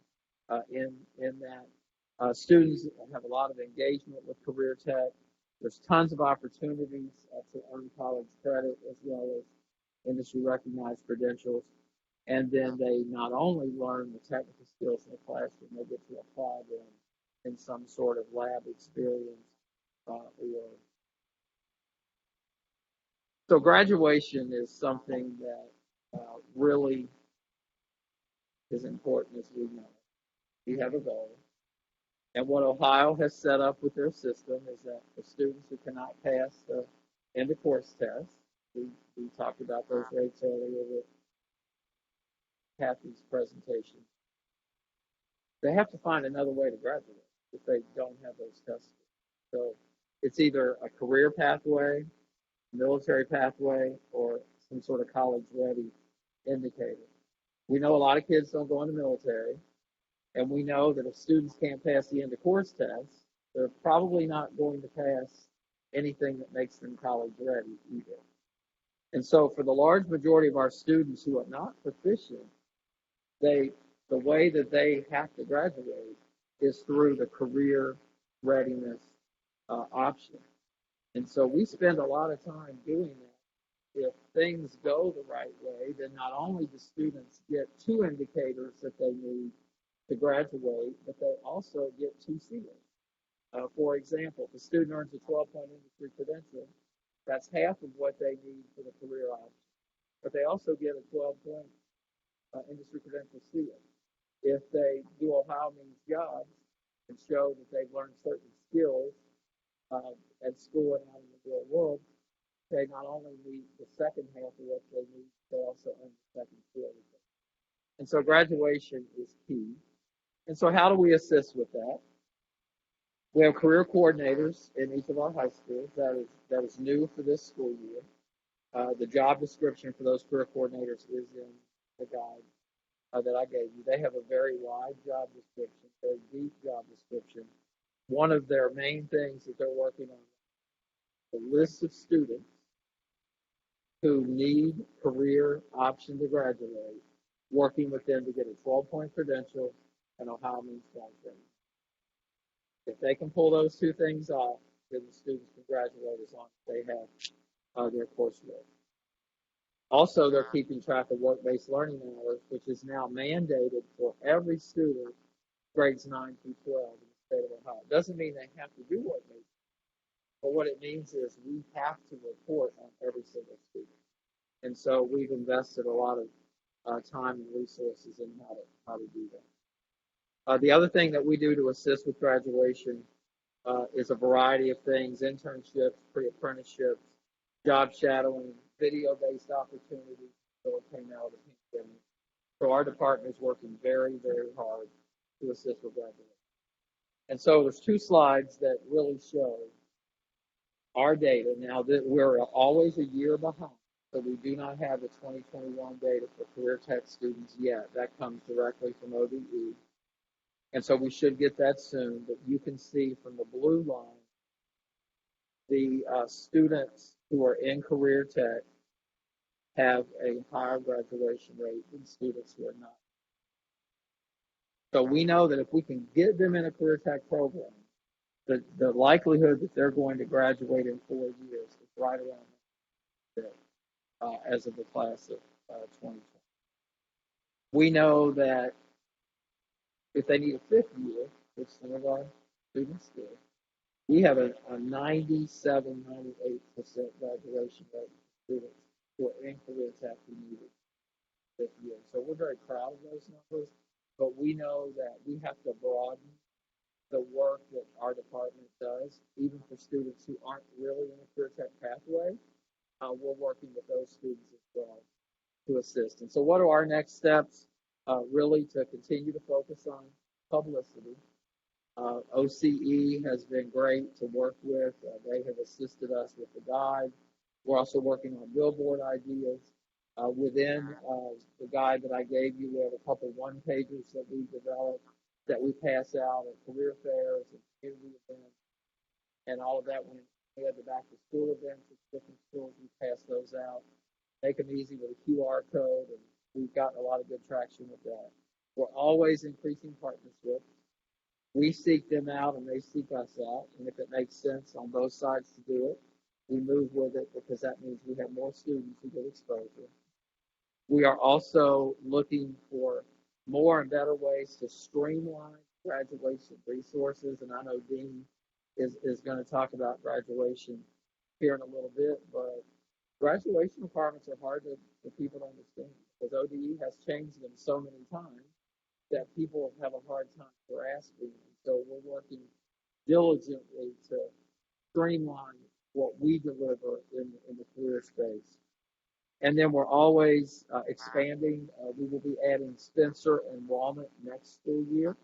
in that. Students have a lot of engagement with CareerTech. There's tons of opportunities to earn college credit as well as industry recognized credentials. And then they not only learn the technical skills in the classroom, they get to apply them in some sort of lab experience so graduation is something that really is important, as we know. We have a goal. And what Ohio has set up with their system is that for students who cannot pass the end of course test, we talked about those rates earlier with Kathy's presentation, they have to find another way to graduate if they don't have those tests. So it's either a career pathway, military pathway, or some sort of college-ready indicator. We know a lot of kids don't go in the military, and we know that if students can't pass the end of course test, they're probably not going to pass anything that makes them college-ready either. And so for the large majority of our students who are not proficient, the way that they have to graduate is through the career readiness option. And so we spend a lot of time doing that. If things go the right way, then not only do students get 2 indicators that they need to graduate, but they also get 2 sealings. For example, if a student earns a 12-point industry credential, that's half of what they need for the career option. But they also get a 12-point industry credential seal. If they do Ohio Means Jobs and show that they've learned certain skills at school and out in the real world, they not only meet the second half of what they need, they also earn the second seal. And so graduation is key. And so how do we assist with that? We have career coordinators in each of our high schools. That is new for this school year. The job description for those career coordinators is in the guide that I gave you. They have a very wide job description, very deep job description. One of their main things that they're working on is a list of students who need career option to graduate, working with them to get a 12-point credential and Ohio Means Jobs training. If they can pull those 2 things off, then the students can graduate as long as they have their coursework. Also, they're keeping track of work-based learning hours, which is now mandated for every student, grades 9 through 12 in the state of Ohio. It doesn't mean they have to do work-based, but what it means is we have to report on every single student. And so we've invested a lot of time and resources in how to do that. The other thing that we do to assist with graduation is a variety of things: internships, pre-apprenticeships, job shadowing, video-based opportunities. So it came out of the pandemic. So our department is working very, very hard to assist with graduation. And so there's 2 slides that really show our data. Now that we're always a year behind, so we do not have the 2021 data for CareerTech students yet. That comes directly from ODE. And so we should get that soon, but you can see from the blue line the students who are in CareerTech have a higher graduation rate than students who are not. So we know that if we can get them in a CareerTech program, the likelihood that they're going to graduate in 4 years is right around there, as of the class of 2020. We know that if they need a fifth year, which some of our students do, we have a 97, 98% graduation rate for students who are in CareerTech who need it fifth year. So we're very proud of those numbers, but we know that we have to broaden the work that our department does, even for students who aren't really in a CareerTech pathway. We're working with those students as well to assist. And so what are our next steps? Really to continue to focus on publicity. OCE has been great to work with. They have assisted us with the guide. We're also working on billboard ideas. Within the guide that I gave you, we have a couple one-pagers that we developed that we pass out at career fairs and community events and all of that. When we have the back-to-school events at different schools, we pass those out. Make them easy with a QR code, and we've gotten a lot of good traction with that. We're always increasing partnerships. We seek them out and they seek us out. And if it makes sense on both sides to do it, we move with it because that means we have more students who get exposure. We are also looking for more and better ways to streamline graduation resources. And I know Dean is going to talk about graduation here in a little bit, but graduation requirements are hard for people to understand because ODE has changed them so many times that people have a hard time grasping. So we're working diligently to streamline what we deliver in the career space. And then we're always expanding. We will be adding Spencer and Walnut next school year.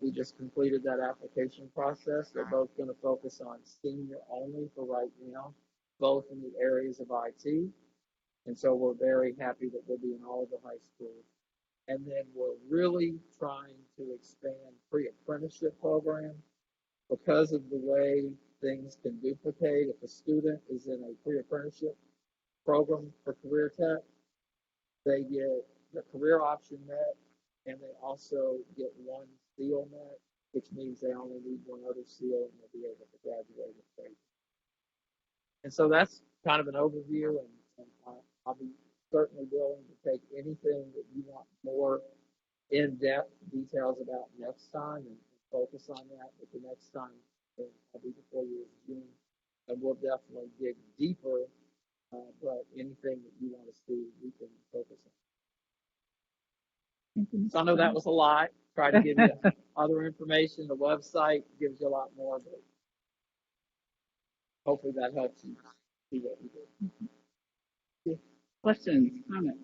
We just completed that application process. They're both going to focus on senior only for right now, both in the areas of IT. And so we're very happy that we'll be in all of the high schools. And then we're really trying to expand pre-apprenticeship program because of the way things can duplicate. If a student is in a pre-apprenticeship program for CareerTech, they get the career option met, and they also get one seal met, which means they only need one other seal and they'll be able to graduate with faith. And so that's kind of an overview, and I'll be certainly willing to take anything that you want more in-depth details about next time and focus on that. But the next time I'll be before you in June, and we'll definitely dig deeper. But anything that you want to see, we can focus on. So I know that was a lot. Try to give you other information. The website gives you a lot more, but hopefully that helps you see what we do. Questions, comments?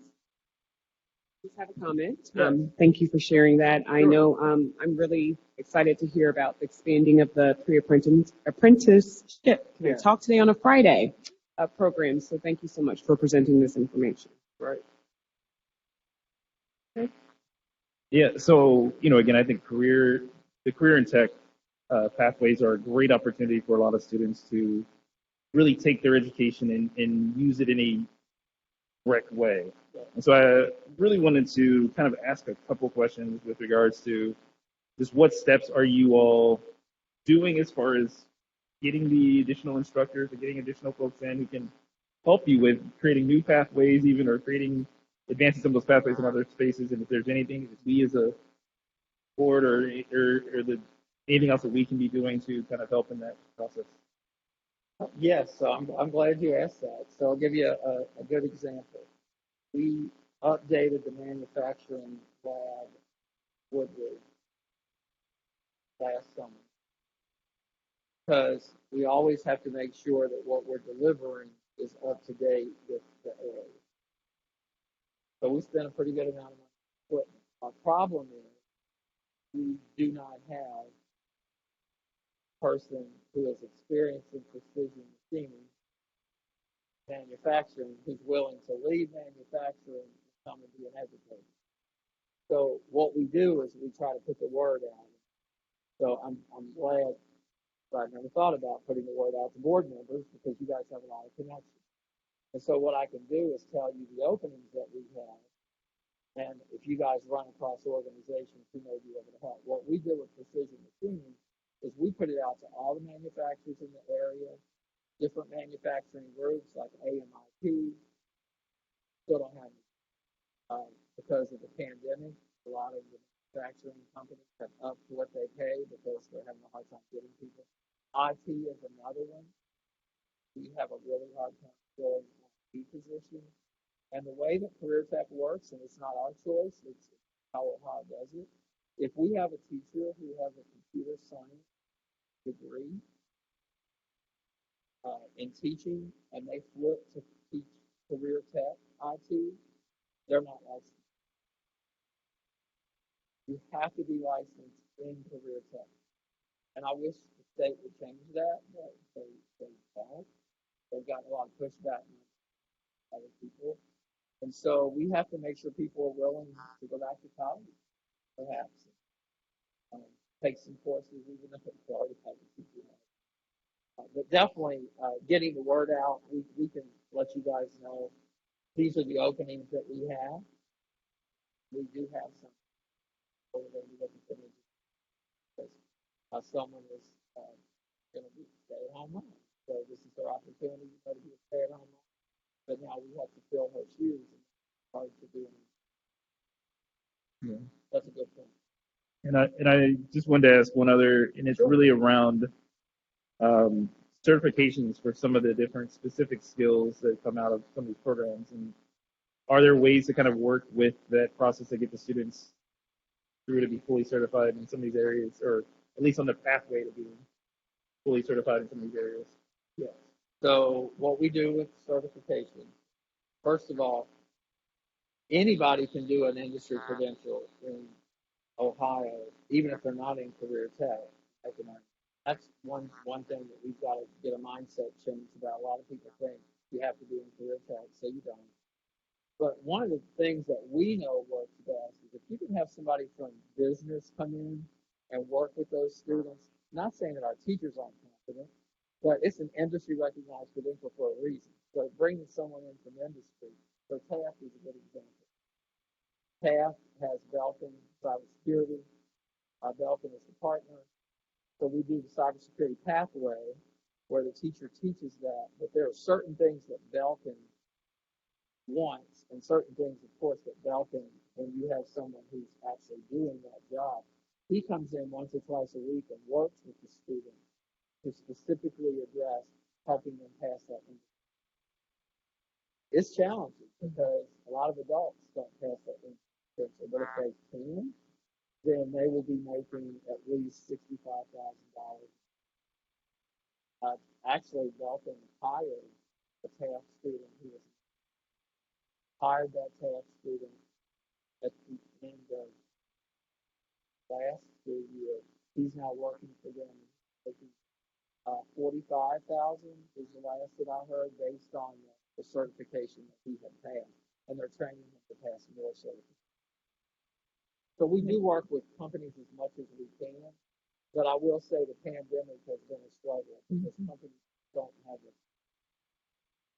Just have a comment. Thank you for sharing that. I know I'm really excited to hear about the expanding of the apprenticeship. Can I talk today on a Friday program? So thank you so much for presenting this information. Right. Yeah, so, again, I think the career and tech pathways are a great opportunity for a lot of students to really take their education and use it in a correct way. And so I really wanted to kind of ask a couple questions with regards to just what steps are you all doing as far as getting the additional instructors or getting additional folks in who can help you with creating new pathways even or advancing some of those pathways in other spaces, and if there's anything that we as a board or anything else that we can be doing to kind of help in that process. Yes, so I'm glad you asked that. So I'll give you a good example. We updated the manufacturing lab Woodward last summer because we always have to make sure that what we're delivering is up to date with the area. So we spent a pretty good amount of money on equipment. Our problem is we do not have a person who is experienced in precision machining manufacturing who's willing to leave manufacturing and come and be an educator. So what we do is we try to put the word out. So I'm glad but I never thought about putting the word out to board members because you guys have a lot of connections. And so what I can do is tell you the openings that we have. And if you guys run across organizations who may be able to help, what we did with Precision Machining is we put it out to all the manufacturers in the area, different manufacturing groups like AMIP. Still don't have because of the pandemic, a lot of the manufacturing companies have upped what they pay because they're having a hard time getting people. IT is another one. We have a really hard time filling IT positions. And the way that CareerTech works, and it's not our choice, it's how Ohio does it. If we have a teacher who has a computer science degree in teaching and they flip to teach CareerTech IT, they're not licensed. You have to be licensed in CareerTech. And I wish the state would change that, but they don't. They've gotten a lot of pushback from other people. And so we have to make sure people are willing to go back to college, perhaps, take some courses, even if it's already had the CPS. But definitely getting the word out, we can let you guys know these are the openings that we have. We do have some over there we're looking for because someone is going to be a stay-at-home mom. So this is their opportunity to be a stay-at-home mom. But now we have to fill her shoes and it's hard to do anything. Yeah. That's a good point. And I just wanted to ask one other, and it's really around certifications for some of the different specific skills that come out of some of these programs. And are there ways to kind of work with that process to get the students through to be fully certified in some of these areas, or at least on the pathway to being fully certified in some of these areas? Yes. So what we do with certification, first of all, anybody can do an industry credential in Ohio, even if they're not in CareerTech. That's one thing that we've got to get a mindset change about. A lot of people think you have to be in CareerTech, so you don't. But one of the things that we know works best is if you can have somebody from business come in and work with those students, not saying that our teachers aren't confident, but it's an industry recognized credential for a reason. So bringing someone in from industry, so TAF is a good example. TAF has Belkin Cybersecurity. Belkin is the partner. So we do the cybersecurity pathway where the teacher teaches that, but there are certain things that Belkin wants and certain things, of course, that Belkin, when you have someone who's actually doing that job, he comes in once or twice a week and works with the student to specifically address helping them pass that. It's challenging because a lot of adults don't pass that internship, but if they can, then they will be making at least $65,000. Actually, Belkin hired a TAF student who was hired that TAF student at the end of last school year. He's now working for them. $45,000 is the last that I heard, based on the certification that he had passed, and they're training him to pass more certifications. So we do work with companies as much as we can, but I will say the pandemic has been a struggle because companies don't have it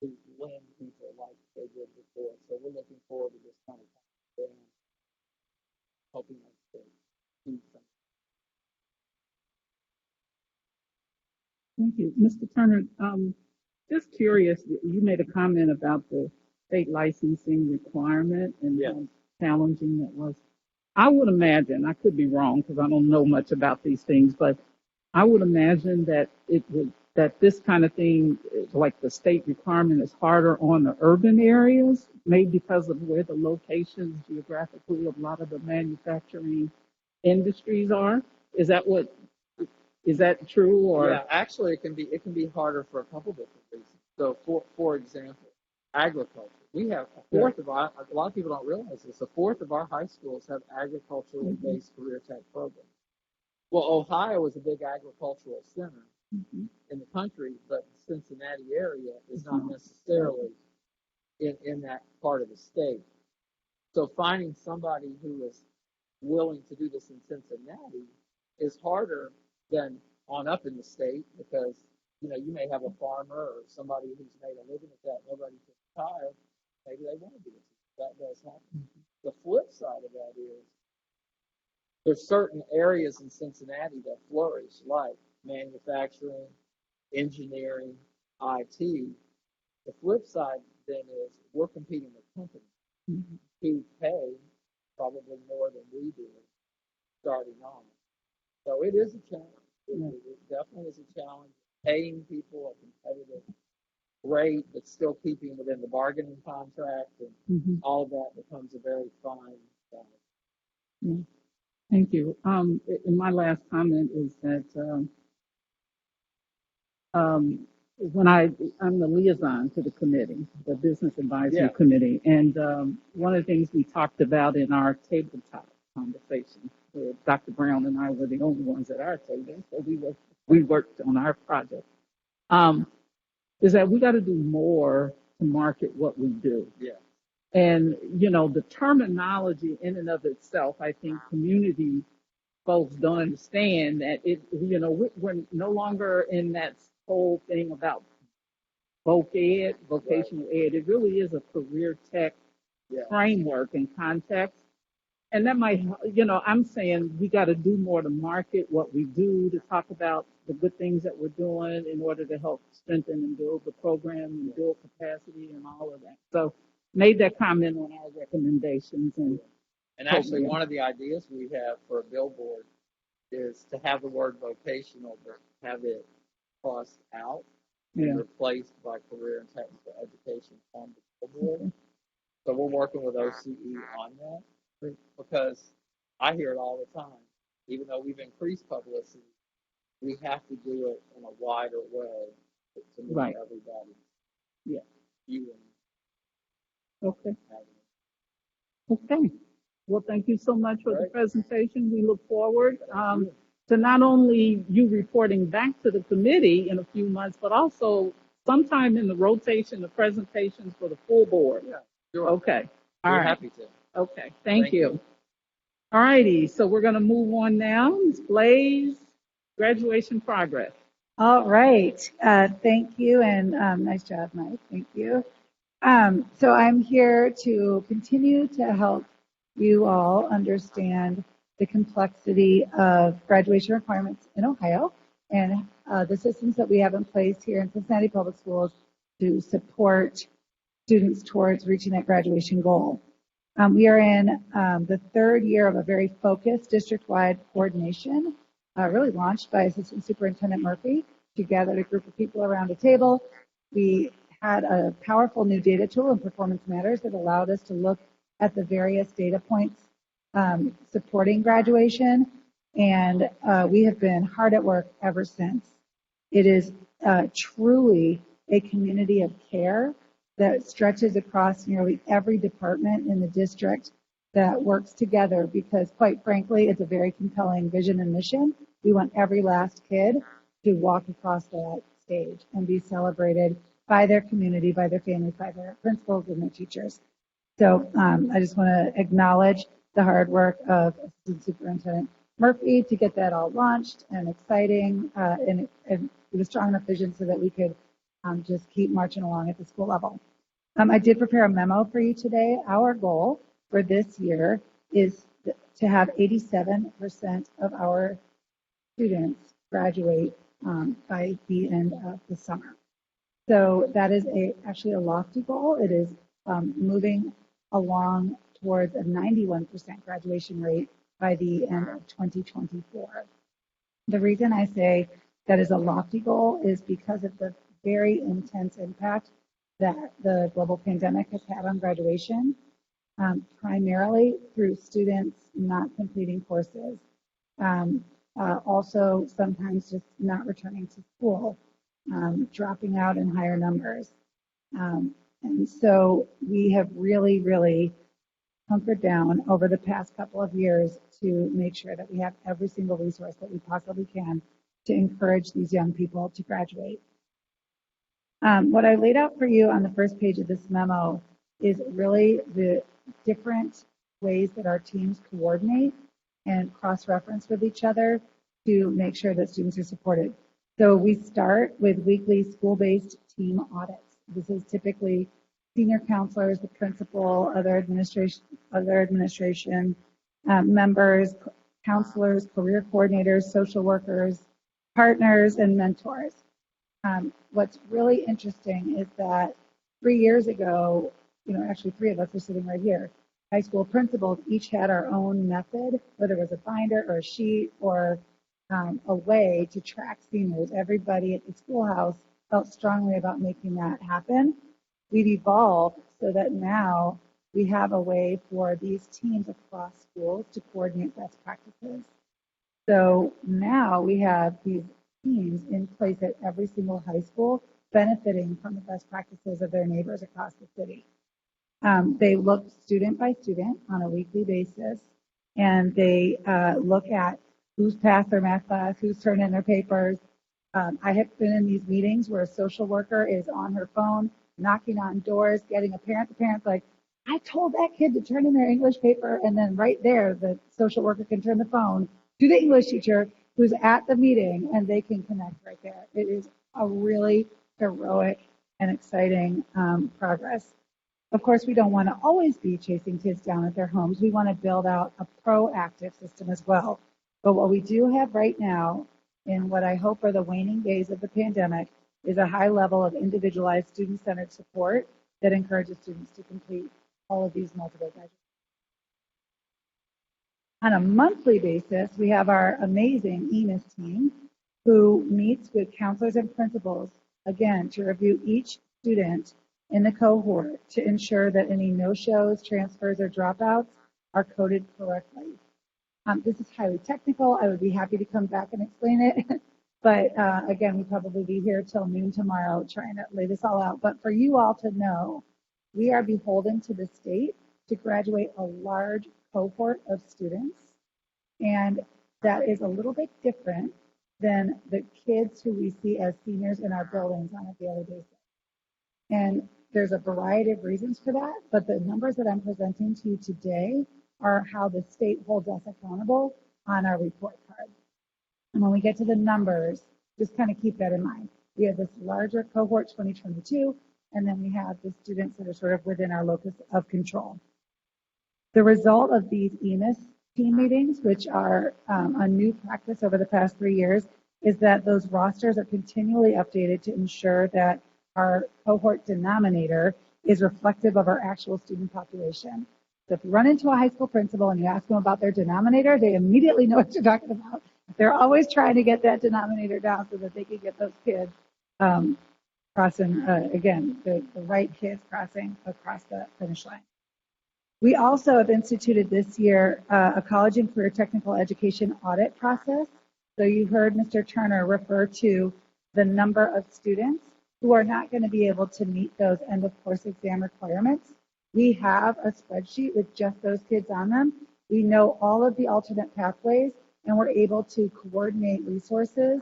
to win people like they did before. So we're looking forward to this kind of thing, helping us to do something. Thank you. Mr. Turner, just curious, you made a comment about the state licensing requirement and Yes. how challenging that was. I would imagine, I could be wrong because I don't know much about these things, but I would imagine that that this kind of thing, like the state requirement, is harder on the urban areas, maybe because of where the locations geographically of a lot of the manufacturing industries are. Is that true? Or Yeah, actually, it can be harder for a couple different reasons. So, for example, agriculture. We have a fourth of our. A lot of people don't realize this. A fourth of our high schools have agriculturally based career tech programs. Well, Ohio is a big agricultural center in the country, but the Cincinnati area is not necessarily in that part of the state. So finding somebody who is willing to do this in Cincinnati is harder than on up in the state because, you may have a farmer or somebody who's made a living at that, nobody can retire. Maybe they want to be a teacher. That does happen. The flip side of that is there's certain areas in Cincinnati that flourish, like manufacturing, engineering, IT. The flip side then is we're competing with companies who pay probably more than we do starting on. So it is a challenge. It definitely is a challenge. Paying people a competitive rate, but still keeping within the bargaining contract, and all of that becomes a very fine balance. Thank you. And my last comment is that when I'm the liaison to the committee, the business advisory committee, and one of the things we talked about in our tabletop conversation, where Dr. Brown and I were the only ones at our table, so we worked on our project, is that we got to do more to market what we do. Yeah. And, the terminology in and of itself, I think community folks don't understand that we're no longer in that whole thing about vocational ed. It really is a career tech framework and context. And that might, I'm saying we got to do more to market what we do, to talk about the good things that we're doing in order to help strengthen and build the program and build capacity and all of that. So made that comment on our recommendations. And actually, one of the ideas we have for a billboard is to have the word vocational, but have it crossed out and replaced by career and technical education on the billboard. So we're working with OCE on that because I hear it all the time. Even though we've increased publicity, we have to do it in a wider way to meet everybody. Yeah. You Okay. Okay. Well, thank you so much for the presentation. We look forward to not only you reporting back to the committee in a few months, but also sometime in the rotation of presentations for the full board. Yeah, sure. Okay. All We're right. happy to. Okay. Thank you. All righty. So we're going to move on now. Ms. Blaze, graduation progress. All right. Thank you, and nice job, Mike. Thank you. So I'm here to continue to help you all understand the complexity of graduation requirements in Ohio and the systems that we have in place here in Cincinnati Public Schools to support students towards reaching that graduation goal. We are in the third year of a very focused district-wide coordination, really launched by Assistant Superintendent Murphy. She gathered a group of people around a table. We had a powerful new data tool in Performance Matters that allowed us to look at the various data points supporting graduation, and we have been hard at work ever since. It is truly a community of care that stretches across nearly every department in the district that works together because, quite frankly, it's a very compelling vision and mission. We want every last kid to walk across that stage and be celebrated by their community, by their families, by their principals and their teachers. So I just want to acknowledge the hard work of Assistant Superintendent Murphy to get that all launched and exciting and with a strong enough vision so that we could just keep marching along at the school level. I did prepare a memo for you today. Our goal for this year is to have 87% of our students graduate by the end of the summer. So that is actually a lofty goal. It is moving along towards a 91% graduation rate by the end of 2024. The reason I say that is a lofty goal is because of the very intense impact that the global pandemic has had on graduation, primarily through students not completing courses, also sometimes just not returning to school, dropping out in higher numbers. And so we have really, really hunkered down over the past couple of years to make sure that we have every single resource that we possibly can to encourage these young people to graduate. What I laid out for you on the first page of this memo is really the different ways that our teams coordinate and cross-reference with each other to make sure that students are supported. So we start with weekly school-based team audits. This is typically senior counselors, the principal, other administration members, counselors, career coordinators, social workers, partners, and mentors. What's really interesting is that 3 years ago, actually 3 of us are sitting right here, high school principals each had our own method, whether it was a binder or a sheet or a way to track seniors. Everybody at the schoolhouse felt strongly about making that happen. We've evolved so that now we have a way for these teams across schools to coordinate best practices. So now we have these teams in place at every single high school benefiting from the best practices of their neighbors across the city. They look student by student on a weekly basis, and they look at who's passed their math class, who's turned in their papers. I have been in these meetings where a social worker is on her phone, knocking on doors, getting the parent's like, I told that kid to turn in their English paper, and then right there, the social worker can turn the phone to the English teacher who's at the meeting, and they can connect right there. It is a really heroic and exciting progress. Of course, we don't want to always be chasing kids down at their homes. We want to build out a proactive system as well. But what we do have right now, in what I hope are the waning days of the pandemic, is a high level of individualized student-centered support that encourages students to complete all of these multiple measures. On a monthly basis, we have our amazing EMIS team who meets with counselors and principals, again, to review each student in the cohort to ensure that any no-shows, transfers, or dropouts are coded correctly. This is highly technical. I would be happy to come back and explain it. But again, we'd probably be here till noon tomorrow trying to lay this all out. But for you all to know, we are beholden to the state to graduate a large cohort of students. And that is a little bit different than the kids who we see as seniors in our buildings on a daily basis. And there's a variety of reasons for that, but the numbers that I'm presenting to you today are how the state holds us accountable on our report card. And when we get to the numbers, just kind of keep that in mind. We have this larger cohort 2022, and then we have the students that are sort of within our locus of control. The result of these EMIS team meetings, which are a new practice over the past 3 years, is that those rosters are continually updated to ensure that our cohort denominator is reflective of our actual student population. So if you run into a high school principal and you ask them about their denominator, they immediately know what you're talking about. They're always trying to get that denominator down so that they can get those kids crossing, again, the right kids crossing across the finish line. We also have instituted this year a college and career technical education audit process. So you heard Mr. Turner refer to the number of students who are not going to be able to meet those end of course exam requirements. We have a spreadsheet with just those kids on them. We know all of the alternate pathways, and we're able to coordinate resources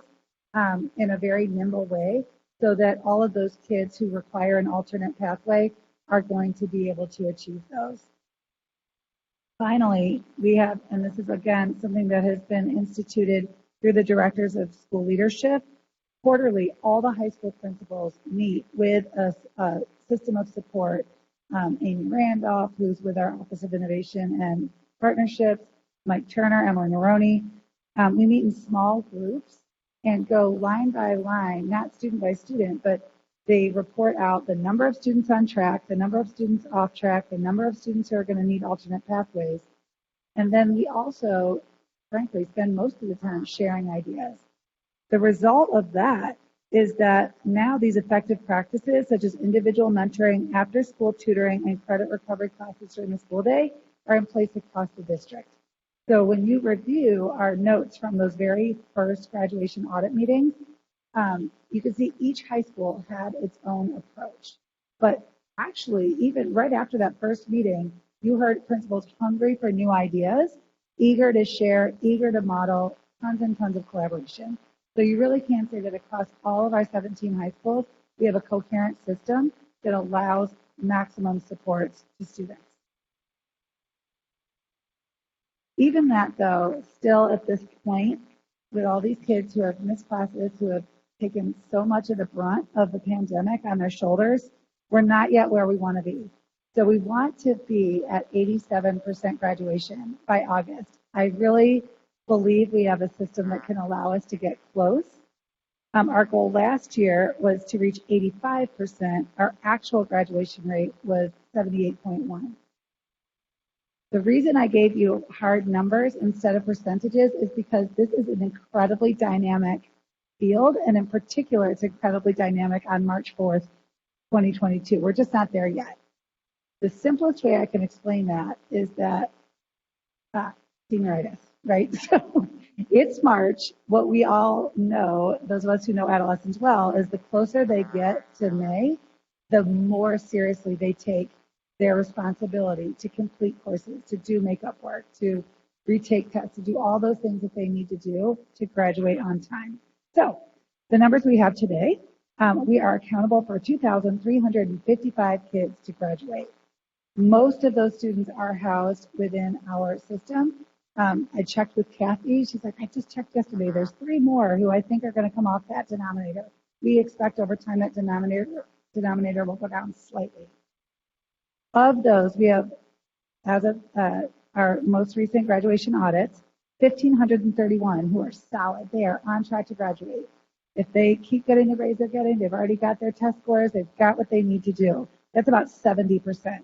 in a very nimble way so that all of those kids who require an alternate pathway are going to be able to achieve those. Finally, we have, and this is again something that has been instituted through the directors of school leadership, quarterly, all the high school principals meet with a system of support. Amy Randolph, who's with our Office of Innovation and Partnerships, Mike Turner, Emily Maroney. We meet in small groups and go line by line, not student by student, but they report out the number of students on track, the number of students off track, the number of students who are going to need alternate pathways. And then we also, frankly, spend most of the time sharing ideas. The result of that is that now these effective practices, such as individual mentoring, after-school tutoring, and credit recovery classes during the school day, are in place across the district. So when you review our notes from those very first graduation audit meetings, you can see each high school had its own approach. But actually, even right after that first meeting, you heard principals hungry for new ideas, eager to share, eager to model, tons and tons of collaboration. So you really can say that across all of our 17 high schools, we have a coherent system that allows maximum supports to students. Even that, though, still at this point, with all these kids who have missed classes, who have taken so much of the brunt of the pandemic on their shoulders, we're not yet where we want to be. So we want to be at 87% graduation by August. I really believe we have a system that can allow us to get close. Our goal last year was to reach 85%. Our actual graduation rate was 78.1. The reason I gave you hard numbers instead of percentages is because this is an incredibly dynamic field, and in particular, it's incredibly dynamic on March 4th, 2022. We're just not there yet. The simplest way I can explain that is that senioritis, right? So it's March. What we all know, those of us who know adolescents well, is the closer they get to May, the more seriously they take their responsibility to complete courses, to do makeup work, to retake tests, to do all those things that they need to do to graduate on time. So the numbers we have today, we are accountable for 2,355 kids to graduate. Most of those students are housed within our system. I checked with Kathy. She's like, I just checked yesterday. There's 3 more who I think are going to come off that denominator. We expect over time that denominator will go down slightly. Of those, we have, as of our most recent graduation audits, 1,531 who are solid. They are on track to graduate. If they keep getting the grades they're getting, they've already got their test scores, they've got what they need to do. That's about 70%.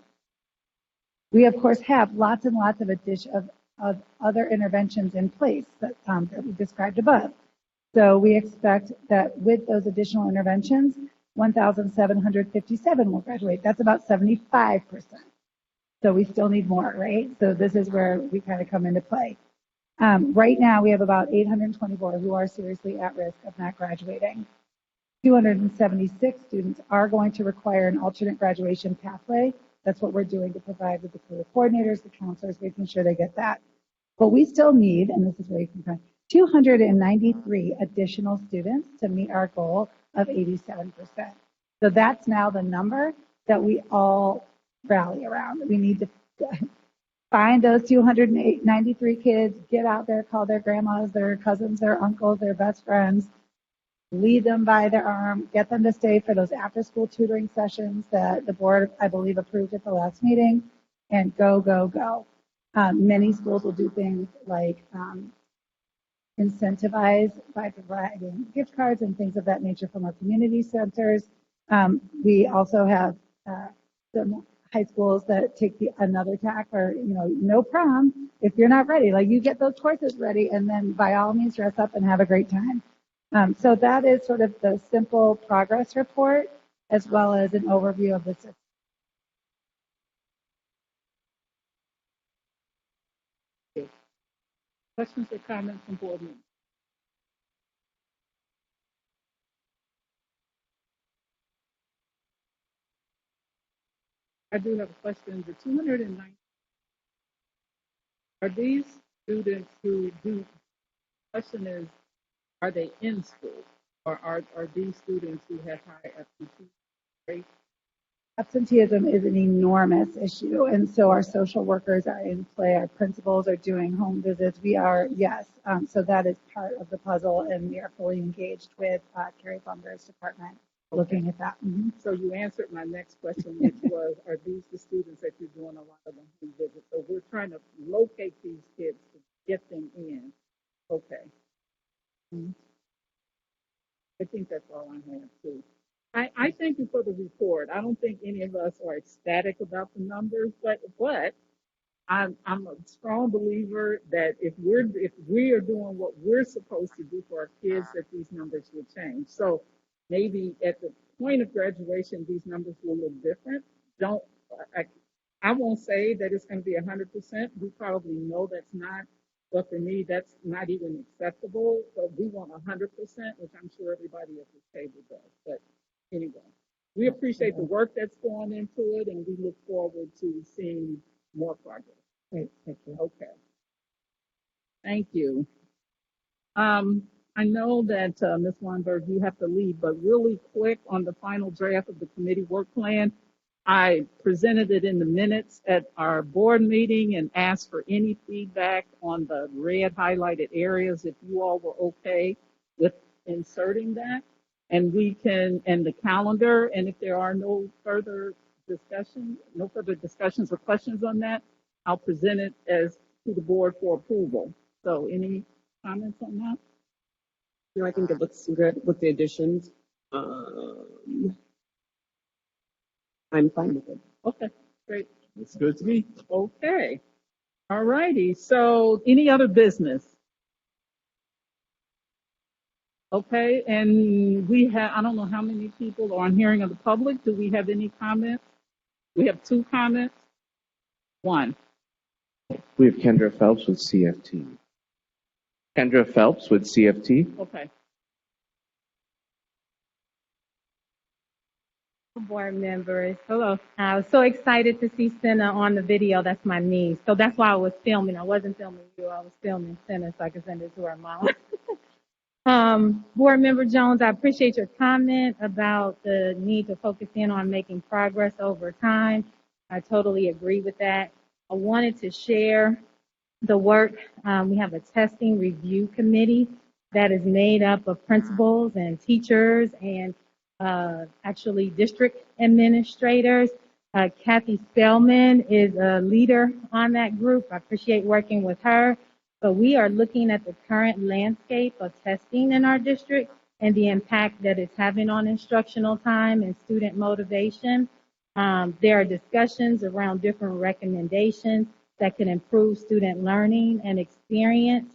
We, of course, have lots and lots of other interventions in place that we described above. So we expect that with those additional interventions, 1,757 will graduate. That's about 75%. So we still need more, right? So this is where we kind of come into play. Right now, we have about 824 who are seriously at risk of not graduating. 276 students are going to require an alternate graduation pathway. That's what we're doing to provide with the career coordinators, the counselors, making sure they get that. But we still need, and this is where you can find, 293 additional students to meet our goal of 87%. So that's now the number that we all rally around. We need to find those 293 kids, get out there, call their grandmas, their cousins, their uncles, their best friends, lead them by their arm, get them to stay for those after-school tutoring sessions that the board, I believe, approved at the last meeting, and go, go, go. Many schools will do things like incentivize by providing gift cards and things of that nature from our community centers. We also have some high schools that take another tack, or no prom if you're not ready. Like, you get those courses ready, and then by all means dress up and have a great time. So that is sort of the simple progress report, as well as an overview of the system. Questions or comments from board members? I do have a question. The 290, are these students who do, question is, are they in school, or are these students who have high absenteeism rates? Absenteeism is an enormous issue, and so our social workers are in play. Our principals are doing home visits. We are, yes, so that is part of the puzzle, and we are fully engaged with Carrie Bunger's department looking at that. Mm-hmm. So you answered my next question, which was, are these the students that you're doing a lot of the home visits? So we're trying to locate these kids to get them in. Okay. Mm-hmm. I think that's all I have too. I thank you for the report. I don't think any of us are ecstatic about the numbers, but I'm a strong believer that if we are doing what we're supposed to do for our kids, that these numbers will change. So maybe at the point of graduation, these numbers will look different. I won't say that it's going to be 100%. We probably know that's not. But for me, that's not even acceptable. But we want 100%, which I'm sure everybody at this table does. But anyway, we appreciate the work that's going into it, and we look forward to seeing more progress. Great, thank you. Okay. Thank you. I know that Ms. Weinberg, you have to leave, but really quick on the final draft of the committee work plan. I presented it in the minutes at our board meeting and asked for any feedback on the red highlighted areas, if you all were okay with inserting that. And we can, and the calendar, and if there are no further discussions or questions on that, I'll present it as to the board for approval. So any comments on that? No, I think it looks good with the additions. I'm fine with it. Okay, great. Looks good to me. Okay. All righty. So any other business? Okay, and we have, I don't know how many people are on hearing of the public. Do we have any comments? We have 2 comments. 1. We have Kendra Phelps with CFT. Kendra Phelps with CFT. Okay. Board members. Hello. I was so excited to see Senna on the video. That's my niece. So that's why I was filming. I wasn't filming you. I was filming Senna so I could send it to her mom. Board Member Jones, I appreciate your comment about the need to focus in on making progress over time. I totally agree with that. I wanted to share the work. We have a testing review committee that is made up of principals and teachers and actually district administrators. Kathy Spellman is a leader on that group. I appreciate working with her. But we are looking at the current landscape of testing in our district and the impact that it's having on instructional time and student motivation. There are discussions around different recommendations that can improve student learning and experience.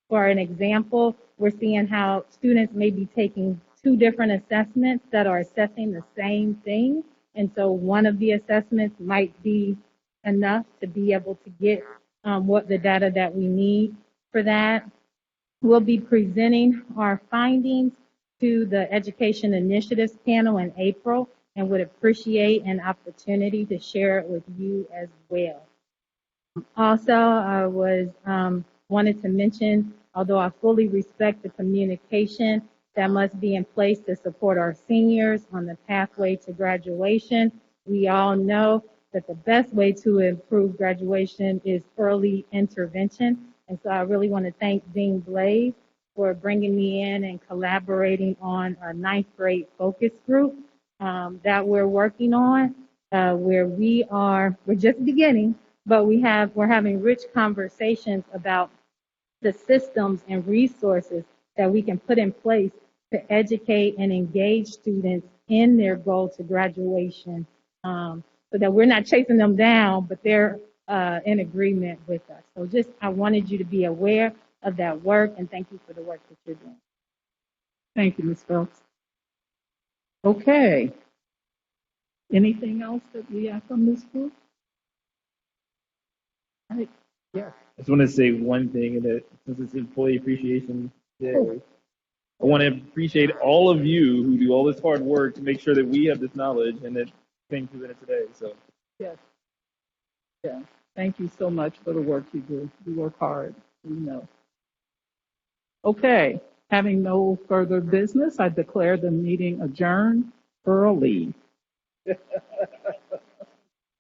For an example, we're seeing how students may be taking 2 different assessments that are assessing the same thing. And so one of the assessments might be enough to be able to get what the data that we need for that. We'll be presenting our findings to the Education Initiatives panel in April and would appreciate an opportunity to share it with you as well. Also, I wanted to mention, although I fully respect the communication that must be in place to support our seniors on the pathway to graduation, we all know that the best way to improve graduation is early intervention. And so I really want to thank Dean Blaze for bringing me in and collaborating on a 9th grade focus group that we're working on, where we're just beginning, but we're having rich conversations about the systems and resources that we can put in place to educate and engage students in their goal to graduation, so that we're not chasing them down, but they're in agreement with us. So I wanted you to be aware of that work, and thank you for the work that you're doing. Thank you, Ms. Phelps. Okay. Anything else that we have from this group? All right. Yes. I just want to say one thing, and that since it's Employee Appreciation Day, I want to appreciate all of you who do all this hard work to make sure that we have this knowledge and that things presented today. So Yes. Yes. Thank you so much for the work you do. You work hard, we know. Okay. Having no further business, I declare the meeting adjourned early.